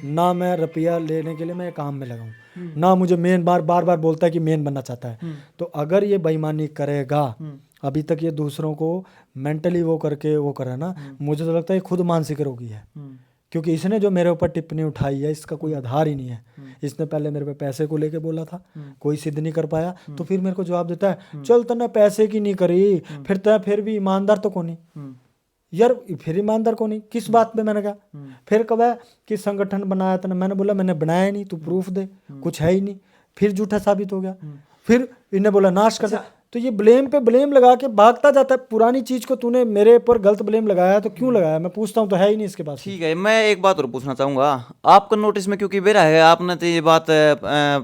ना मैं रुपया लेने के लिए मैं काम में लगा हूँ, ना मुझे मेन बार बार बोलता है कि मेन बनना चाहता है। तो अगर ये बेईमानी करेगा, अभी तक ये दूसरों को मेंटली वो करके वो करे ना, मुझे तो लगता है खुद मानसिक रोगी है, क्योंकि इसने जो मेरे ऊपर टिप्पणी उठाई है इसका कोई आधार ही नहीं है। इसने पहले मेरे पे पैसे को लेके बोला था, कोई सिद्ध नहीं कर पाया, तो फिर मेरे को जवाब देता है चल तने पैसे की नहीं करी, फिर भी ईमानदार तो कौन यार, फिर ईमानदार कौन नहीं, किस बात पे मैंने कहा। फिर कब है कि संगठन बनाया था, मैंने बोला मैंने बनाया ही नहीं, तू प्रूफ दे, कुछ है ही नहीं, फिर झूठा साबित हो गया। फिर इन्हें बोला नाश कर दे। तो ये ब्लेम पे ब्लेम लगा के भागता जाता है। पुरानी चीज को तूने मेरे ऊपर गलत ब्लेम लगाया तो क्यों लगाया, मैं पूछता हूँ, तो है ही नहीं इसके पास। ठीक है, मैं एक बात और पूछना चाहूंगा आपका नोटिस में, क्योंकि बेरा है आपने तो ये बात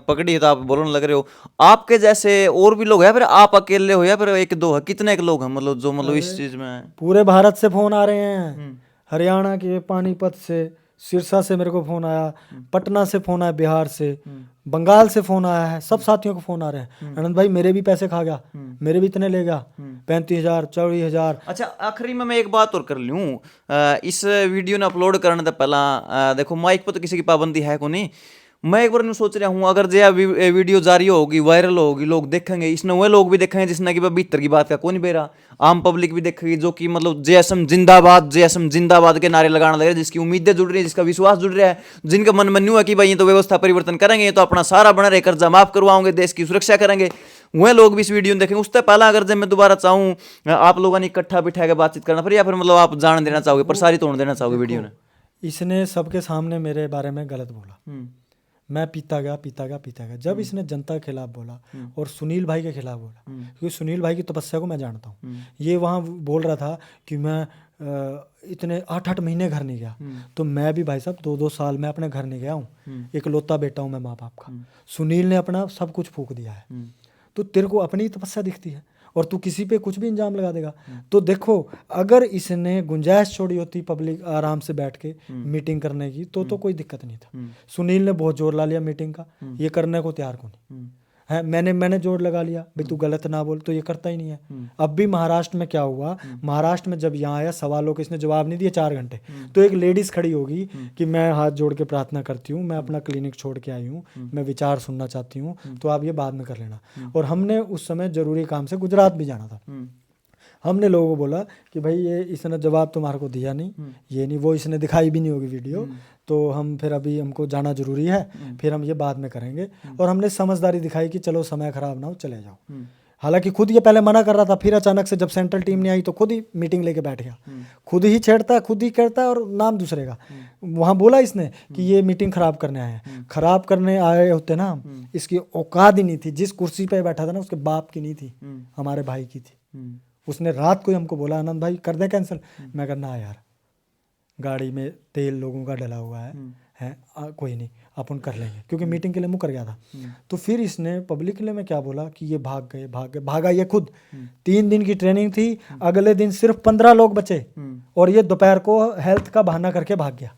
पकड़ी है तो आप बोलने लग रहे हो, आपके जैसे और भी लोग हैं, फिर आप अकेले हो या फिर 1-2 है, कितने लोग हैं मतलब जो मतलब इस चीज में? पूरे भारत से फोन आ रहे हैं, हरियाणा के पानीपत से, सिरसा से मेरे को फोन आया, पटना से फोन आया, बिहार से, बंगाल से फोन आया है, सब साथियों को फोन आ रहे हैं, आनंद भाई मेरे भी पैसे खा गया, मेरे भी इतने ले गया, 35,000 40,000। अच्छा, आखिरी में मैं एक बात और कर लूँ, इस वीडियो ने अपलोड करने से पहला देखो माइक पर तो किसी की पाबंदी है को नहीं, मैं एक बार नहीं सोच रहा हूँ अगर जो वीडियो जारी होगी, वायरल होगी, लोग देखेंगे, इसने वो लोग भी देखेंगे जिसने कि भीतर की बात का कौन बेरा, आम पब्लिक भी देखेगी जो कि मतलब जेएसएम जिंदाबाद के नारे लगाने लगे, जिसकी उम्मीदें जुड़ रही है, जिसका विश्वास जुड़ रहा है, जिनका मन मन्यू है कि भाई ये तो व्यवस्था परिवर्तन करेंगे, ये तो अपना सारा बना रहे, कर्जा माफ करवाओगे, देश की सुरक्षा करेंगे, वह लोग भी इस वीडियो में देखेंगे। उससे पहला अगर जब मैं दोबारा चाहूँ आप लोगों ने इकट्ठा बिठा के बातचीत करना फिर, या फिर मतलब आप जान देना चाहोगे, प्रसारित होने देना चाहोगे वीडियो ने? इसने सबके सामने मेरे बारे में गलत बोला, मैं पीता गया। जब इसने जनता के खिलाफ बोला और सुनील भाई के खिलाफ बोला, क्योंकि सुनील भाई की तपस्या को मैं जानता हूँ, ये वहाँ बोल रहा था कि मैं इतने 8-8 महीने घर नहीं गया, तो मैं भी भाई साहब 2-2 साल में अपने घर नहीं गया हूँ, इकलौता बेटा हूँ मैं माँ बाप का। सुनील ने अपना सब कुछ फूंक दिया है, तो तेरे को अपनी तपस्या दिखती है और तू किसी पे कुछ भी इंजाम लगा देगा। तो देखो, अगर इसने गुंजाइश छोड़ी होती पब्लिक आराम से बैठ के मीटिंग करने की तो कोई दिक्कत नहीं था। सुनील ने बहुत जोर ला लिया मीटिंग का, ये करने को तैयार कौन है। मैंने जोर लगा लिया भाई तू गलत ना बोल, तो ये करता ही नहीं है। अब भी महाराष्ट्र में क्या हुआ, महाराष्ट्र में जब यहाँ आया सवालों के इसने जवाब नहीं दिए 4 घंटे, तो एक लेडीज खड़ी होगी कि मैं हाथ जोड़ के प्रार्थना करती हूँ, मैं अपना क्लिनिक छोड़ के आई हूँ, मैं विचार सुनना चाहती हूँ, तो आप ये बाद में कर लेना। और हमने उस समय जरूरी काम से गुजरात भी जाना था, हमने लोगों को बोला कि भाई ये इसने जवाब तुम्हारे को दिया नहीं, ये नहीं वो, इसने दिखाई भी नहीं होगी वीडियो, तो हम फिर अभी हमको जाना जरूरी है, फिर हम ये बाद में करेंगे। और हमने समझदारी दिखाई कि चलो समय खराब ना हो, चले जाओ। हालांकि खुद ये पहले मना कर रहा था, फिर अचानक से जब सेंट्रल टीम नहीं आई तो खुद ही मीटिंग लेके बैठ गया। खुद ही छेड़ता है, खुद ही करता है, और नाम दूसरे का। वहां बोला इसने कि ये मीटिंग खराब करने आए हैं। खराब करने आए होते ना, इसकी औकात ही नहीं थी। जिस कुर्सी पे बैठा था ना, उसके बाप की नहीं थी, हमारे भाई की थी। उसने रात को ही हमको बोला, आनंद भाई कर दे कैंसिल। मैं करना यार, गाड़ी में तेल लोगों का डला हुआ है कोई नहीं, अपन कर लेंगे, क्योंकि मीटिंग के लिए मुकर गया था। तो फिर इसने पब्लिक के लिए मैं क्या बोला कि ये भागा ये खुद। 3 दिन की ट्रेनिंग थी, अगले दिन सिर्फ 15 लोग बचे, और ये दोपहर को हेल्थ का बहाना करके भाग गया।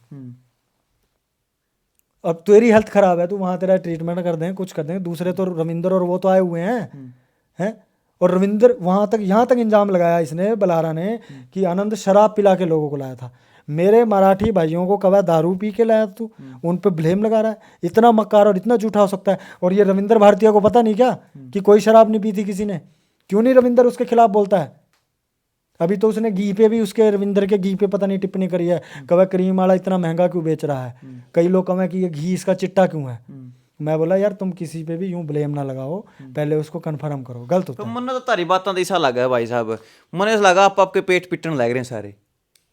अब तेरी हेल्थ खराब है, तो वहां तेरा ट्रीटमेंट कर दें, कुछ कर दें। दूसरे तो रविंदर और वो तो आए हुए हैं। और रविंदर वहां तक, यहाँ तक इंजाम लगाया इसने, बलारा ने, कि आनंद शराब पिला के लोगों को लाया था। मेरे मराठी भाइयों को कभी दारू पी के लाया तू, उन पे ब्लेम लगा रहा है। इतना मक्कार और इतना झूठा हो सकता है। और ये रविंदर भारतीय को पता नहीं क्या कि कोई शराब नहीं पी थी किसी ने? क्यों नहीं रविंदर उसके खिलाफ बोलता है? अभी तो उसने घी पे भी, उसके रविंदर के घी पे पता नहीं टिप्पणी करी है, कभी क्रीम वाला इतना महंगा क्यों बेच रहा है। कई लोग कहें कि ये घी इसका चिट्टा क्यों है। मैं बोला यार तुम किसी पे भी यूं ब्लेम ना लगाओ, पहले उसको कन्फर्म करो, गलत होता है। मन तो तारी बातों तो ऐसा लगा है भाई साहब, मन ऐसा लगा आप आपके पेट पिटने लग रहे हैं सारे।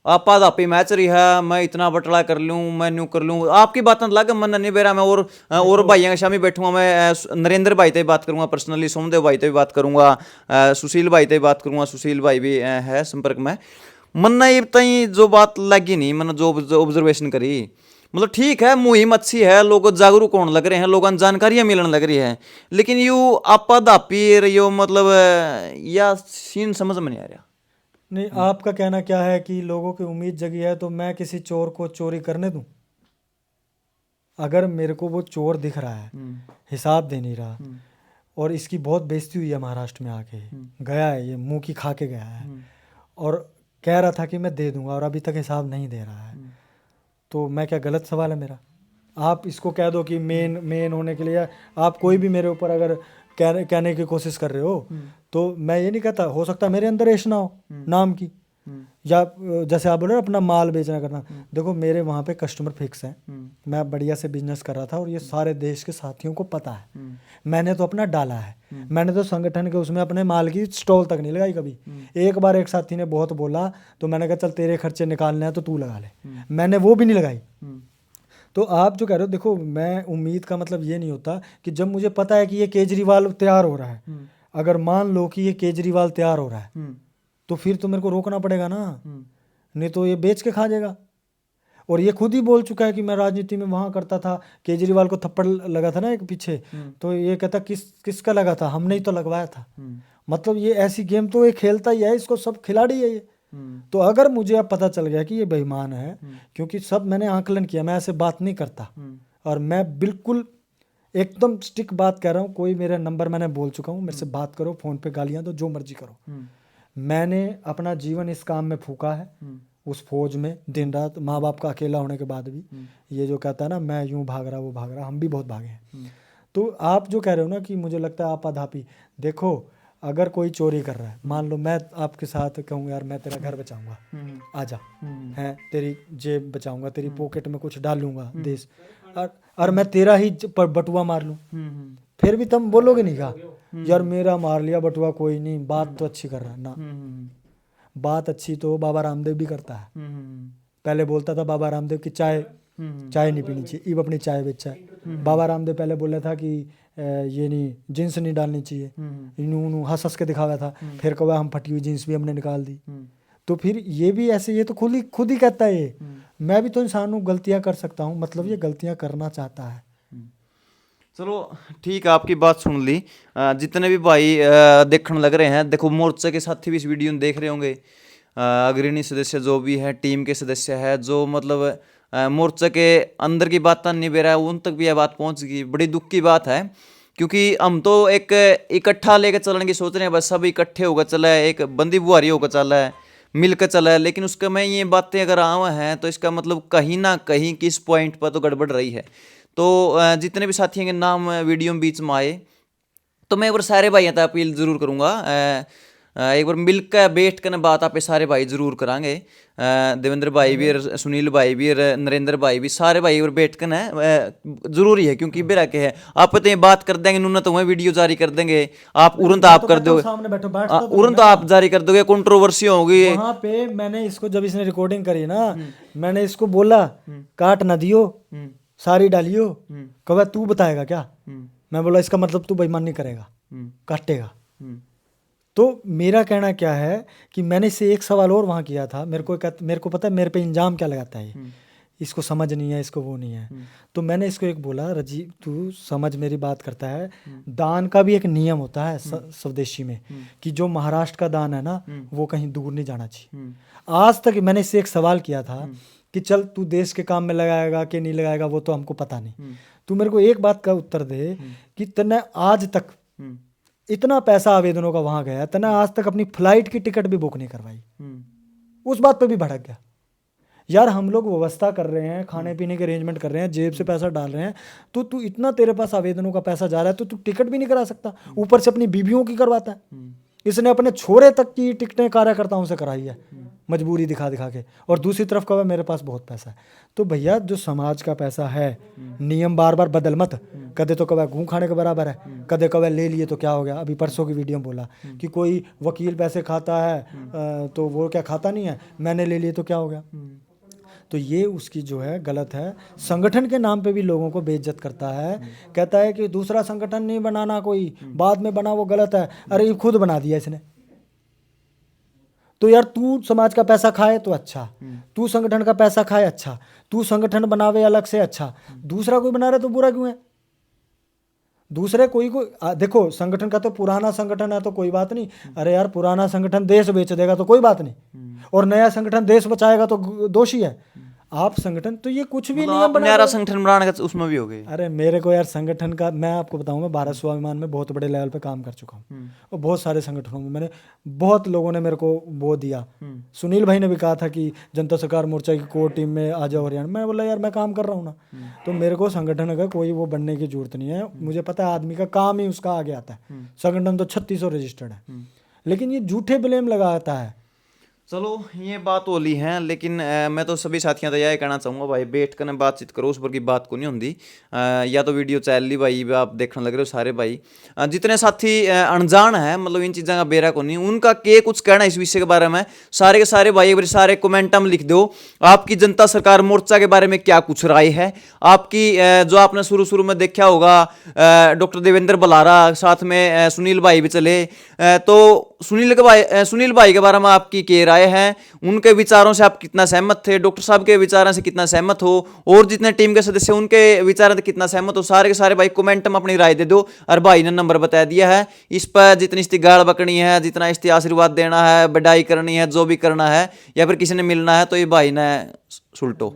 आपा दापी मैच रही है, मैं इतना बटला कर लूँ, मैं न्यू कर लूँ, आपकी बात लग मन नहीं बेरा। मैं और भाइयों के शामी बैठूंगा, मैं नरेंद्र भाई से बात करूंगा पर्सनली, सोमदेव भाई से भी बात करूंगा, सुशील भाई से भी बात करूंगा, सुशील भाई भी है संपर्क में। मन ये तई जो बात लगी नहीं, मन जो ऑब्जर्वेशन करी, मतलब ठीक है मुहिम अच्छी है, लोग जागरूक होने लग रहे हैं, लोगों जानकारियां मिलने लग रही है, लेकिन यू आपा दापी यो मतलब या सीन समझ में नहीं आ रहा। नहीं, आपका कहना क्या है कि लोगों की उम्मीद जगी है तो मैं किसी चोर को चोरी करने दूं? अगर मेरे को वो चोर दिख रहा है, हिसाब दे नहीं रहा, और इसकी बहुत बेइज्जती हुई है महाराष्ट्र में आके, गया है ये मुंह की खा के गया है, और कह रहा था कि मैं दे दूंगा और अभी तक हिसाब नहीं दे रहा है, तो मैं क्या, गलत सवाल है मेरा? आप इसको कह दो कि मेन होने के लिए आप कोई भी मेरे ऊपर अगर कहने की कोशिश कर रहे हो, तो मैं ये नहीं कहता, हो सकता है मेरे अंदर ऐश ना हो नाम की, या जैसे आप बोल रहे हो अपना माल बेचना करना। देखो मेरे वहाँ पे कस्टमर फिक्स हैं, मैं बढ़िया से बिजनेस कर रहा था, और ये सारे देश के साथियों को पता है। मैंने तो अपना डाला है, मैंने तो संगठन के उसमें अपने माल की स्टॉल तक नहीं लगाई कभी। एक बार एक साथी ने बहुत बोला तो मैंने कहा चल तेरे खर्चे निकालने हैं तो तू लगा ले, मैंने वो भी नहीं लगाई। तो आप जो कह रहे हो, देखो मैं उम्मीद का मतलब ये नहीं होता कि जब मुझे पता है कि ये केजरीवाल तैयार हो रहा है, अगर मान लो कि ये केजरीवाल तैयार हो रहा है, तो फिर तो मेरे को रोकना पड़ेगा ना, नहीं तो ये बेच के खा जाएगा। और ये खुद ही बोल चुका है कि मैं राजनीति में वहाँ करता था, केजरीवाल को थप्पड़ लगा था ना एक पीछे, तो ये कहता किसका लगा था, हमने ही तो लगवाया था। मतलब ये ऐसी गेम तो ये खेलता ही है, इसको सब खिलाड़ी है ये। तो अगर मुझे अब पता चल गया कि ये बेईमान है, क्योंकि सब मैंने आकलन किया, मैं ऐसे बात नहीं करता, और मैं बिल्कुल एकदम स्टिक बात कह रहा हूँ। कोई मेरा नंबर मैंने बोल चुका हूँ, मेरे से बात करो, फोन पे गालियाँ दो, जो मर्जी करो। मैंने अपना जीवन इस काम में फूका है, उस फौज में दिन रात, माँ बाप का अकेला होने के बाद भी। ये जो कहता है ना मैं यूं भाग रहा वो भाग रहा, हम भी बहुत भागे हैं। तो आप जो कह रहे हो ना कि मुझे लगता है आपाधापी, देखो अगर कोई चोरी कर रहा है, मान लो मैं आपके साथ कहूँ यार मैं तेरा घर बचाऊंगा, आजा, है तेरी जेब बचाऊंगा, तेरी पॉकेट में कुछ डालूंगा देश, और मैं तेरा ही बटुआ मार लूँ, फिर भी तुम बोलोगे नहीं कहा यार मेरा मार लिया बटुआ, कोई नहीं, बात तो अच्छी कर रहा है ना। बात अच्छी तो बाबा रामदेव भी करता है। पहले बोलता था बाबा रामदेव की चाय नहीं पीनी चाहिए, इब अपनी चाय बेचा है। बाबा रामदेव पहले बोला था कि ये नहीं, जींस नहीं डालनी चाहिए, इनू हंस हंस के दिखाया था, फिर कहा हम फटी हुई जींस भी हमने निकाल दी। तो फिर ये भी ऐसे, ये तो खुद ही कहता है ये, मैं भी तो इंसान हूँ, गलतियाँ कर सकता हूँ, मतलब ये गलतियाँ करना चाहता है। चलो ठीक है, आपकी बात सुन ली। जितने भी भाई देखने लग रहे हैं, देखो मोर्चे के साथी भी इस वीडियो में देख रहे होंगे, अग्रणी सदस्य जो भी है, टीम के सदस्य है, जो मतलब मोर्चे के अंदर की बात नहीं बे रहा है, उन तक भी यह बात पहुंच गई। बड़ी दुख की बात है, क्योंकि हम तो एक इकट्ठा लेकर चलने की सोच रहे हैं, बस सब इकट्ठे होकर चला है, एक बंदी बुहारी होकर चला है, मिलकर चला है, लेकिन उसका में ये बातें अगर आवा हैं तो इसका मतलब कहीं ना कहीं किस पॉइंट पर तो गड़बड़ रही है। तो जितने भी साथियों के नाम वीडियो में बीच में आए, तो मैं एक बार सारे भाइयों तक अपील जरूर करूँगा, एक बार मिलकर बैठ कर बात आप सारे भाई जरूर करांगे। देवेंद्र भाई भी और सुनील भाई भी और नरेंद्र भाई भी सारे भाई और बैठ कर जरूरी है, क्योंकि बेरा के है आप पता है बात कर देंगे नुना तो वह वीडियो जारी कर देंगे, आप उरन तो आप कर दोगे, सामने बैठो, बैठता तो उरन तो आप जारी कर दोगे, कंट्रोवर्सी होगी। वहां पे मैंने इसको जब इसने रिकॉर्डिंग करी ना, मैंने इसको बोला काट ना दियो, सारी डालियो, कहा तू बताएगा क्या? मैं बोला इसका मतलब तू बेईमानी करेगा, काटेगा। तो मेरा कहना क्या है कि मैंने इससे एक सवाल और वहाँ किया था, मेरे को पता है मेरे पे इंजाम क्या लगाता है ये, इसको समझ नहीं है, इसको वो नहीं है। तो मैंने इसको एक बोला, रजीव तू समझ मेरी बात करता है, दान का भी एक नियम होता है स्वदेशी में कि जो महाराष्ट्र का दान है ना वो कहीं दूर नहीं जाना चाहिए। आज तक मैंने इससे एक सवाल किया था कि चल तू देश के काम में लगाएगा कि नहीं लगाएगा वो तो हमको पता नहीं, तू मेरे को एक बात का उत्तर दे कि तूने आज तक इतना पैसा आवेदनों का वहां गया, तूने आज तक अपनी फ्लाइट की टिकट भी बुक नहीं करवाई। उस बात पे भी भड़क गया। यार हम लोग व्यवस्था कर रहे हैं, खाने पीने के अरेंजमेंट कर रहे हैं, जेब से पैसा डाल रहे हैं, तो तू इतना तेरे पास आवेदनों का पैसा जा रहा है तो तू टिकट भी नहीं करा सकता, ऊपर से अपनी बीवियों की करवाता है। इसने अपने छोरे तक की टिकटें कार्यकर्ताओं से कराई है, मजबूरी दिखा दिखा के, और दूसरी तरफ कहा मेरे पास बहुत पैसा है। तो भैया जो समाज का पैसा है, नियम बार बार बदल मत, कदे तो कभी घूम खाने के बराबर है, कदे कभी ले लिए तो क्या हो गया। अभी परसों की वीडियो में बोला कि कोई वकील पैसे खाता है तो वो क्या खाता नहीं है, मैंने ले लिए तो क्या हो गया। तो ये उसकी जो है गलत है। संगठन के नाम पे भी लोगों को बेइज्जत करता है, कहता है कि दूसरा संगठन नहीं बनाना, कोई बाद में बना वो गलत है। अरे ये खुद बना दिया इसने। तो यार तू समाज का पैसा खाए तो अच्छा, तू संगठन का पैसा खाए अच्छा, तू संगठन बनावे अलग से अच्छा, दूसरा कोई बना रहा तो बुरा क्यों है? दूसरे कोई देखो संगठन का तो पुराना संगठन है तो कोई बात नहीं, अरे यार पुराना संगठन देश बेच देगा तो कोई बात नहीं, और नया संगठन देश बचाएगा तो दोषी है आप संगठन। तो ये कुछ भी नियम नया संगठन बनाने का उसमें भी हो गए। अरे मेरे को यार संगठन का मैं आपको बताऊं, मैं भारत स्वाभिमान में बहुत बड़े लेवल पे काम कर चुका हूँ और बहुत सारे संगठनों में मैंने, बहुत लोगों ने मेरे को वो दिया। सुनील भाई ने भी कहा था कि जनता सरकार मोर्चा की कोर टीम में आ जाओ हरियाणा, मैं बोला यार मैं काम कर रहा हूँ ना, तो मेरे को संगठन का कोई वो बनने की जरूरत नहीं है। मुझे पता है आदमी का काम ही उसका आगे आता है। संगठन तो 3600 रजिस्टर्ड है, लेकिन ये झूठे ब्लेम लगाता है। चलो ये बात होली है, लेकिन मैं तो सभी साथियों तो यह कहना चाहूँगा भाई बैठ कर बातचीत करो, उस पर की बात को नहीं होती। या तो वीडियो चैनल ली भाई आप देखने लग रहे हो सारे भाई, जितने साथी अनजान है मतलब इन चीज़ों का बेरा को नहीं, उनका के कुछ कहना इस विषय के बारे में सारे के सारे भाई एक बार सारे कमेंट में लिख दो आपकी जनता सरकार मोर्चा के बारे में क्या कुछ राय है आपकी। जो आपने शुरू में देखा होगा डॉक्टर देवेंद्र बलारा साथ में सुनील भाई भी चले, तो सुनील भाई के बारे में आपकी क्या राय है, उनके विचारों से आप कितना सहमत थे, डॉक्टर साहब के विचारों से कितना सहमत हो, और जितने टीम के सदस्य उनके विचारों से कितना सहमत हो, सारे के सारे भाई कमेंट में अपनी राय दे दो। और भाई ने नंबर बता दिया है, इस पर जितनी इसकी गाड़ बकनी है, जितना इसकी आशीर्वाद देना है, बधाई करनी है, जो भी करना है, या फिर किसी ने मिलना है तो ये भाई ने सुलटो।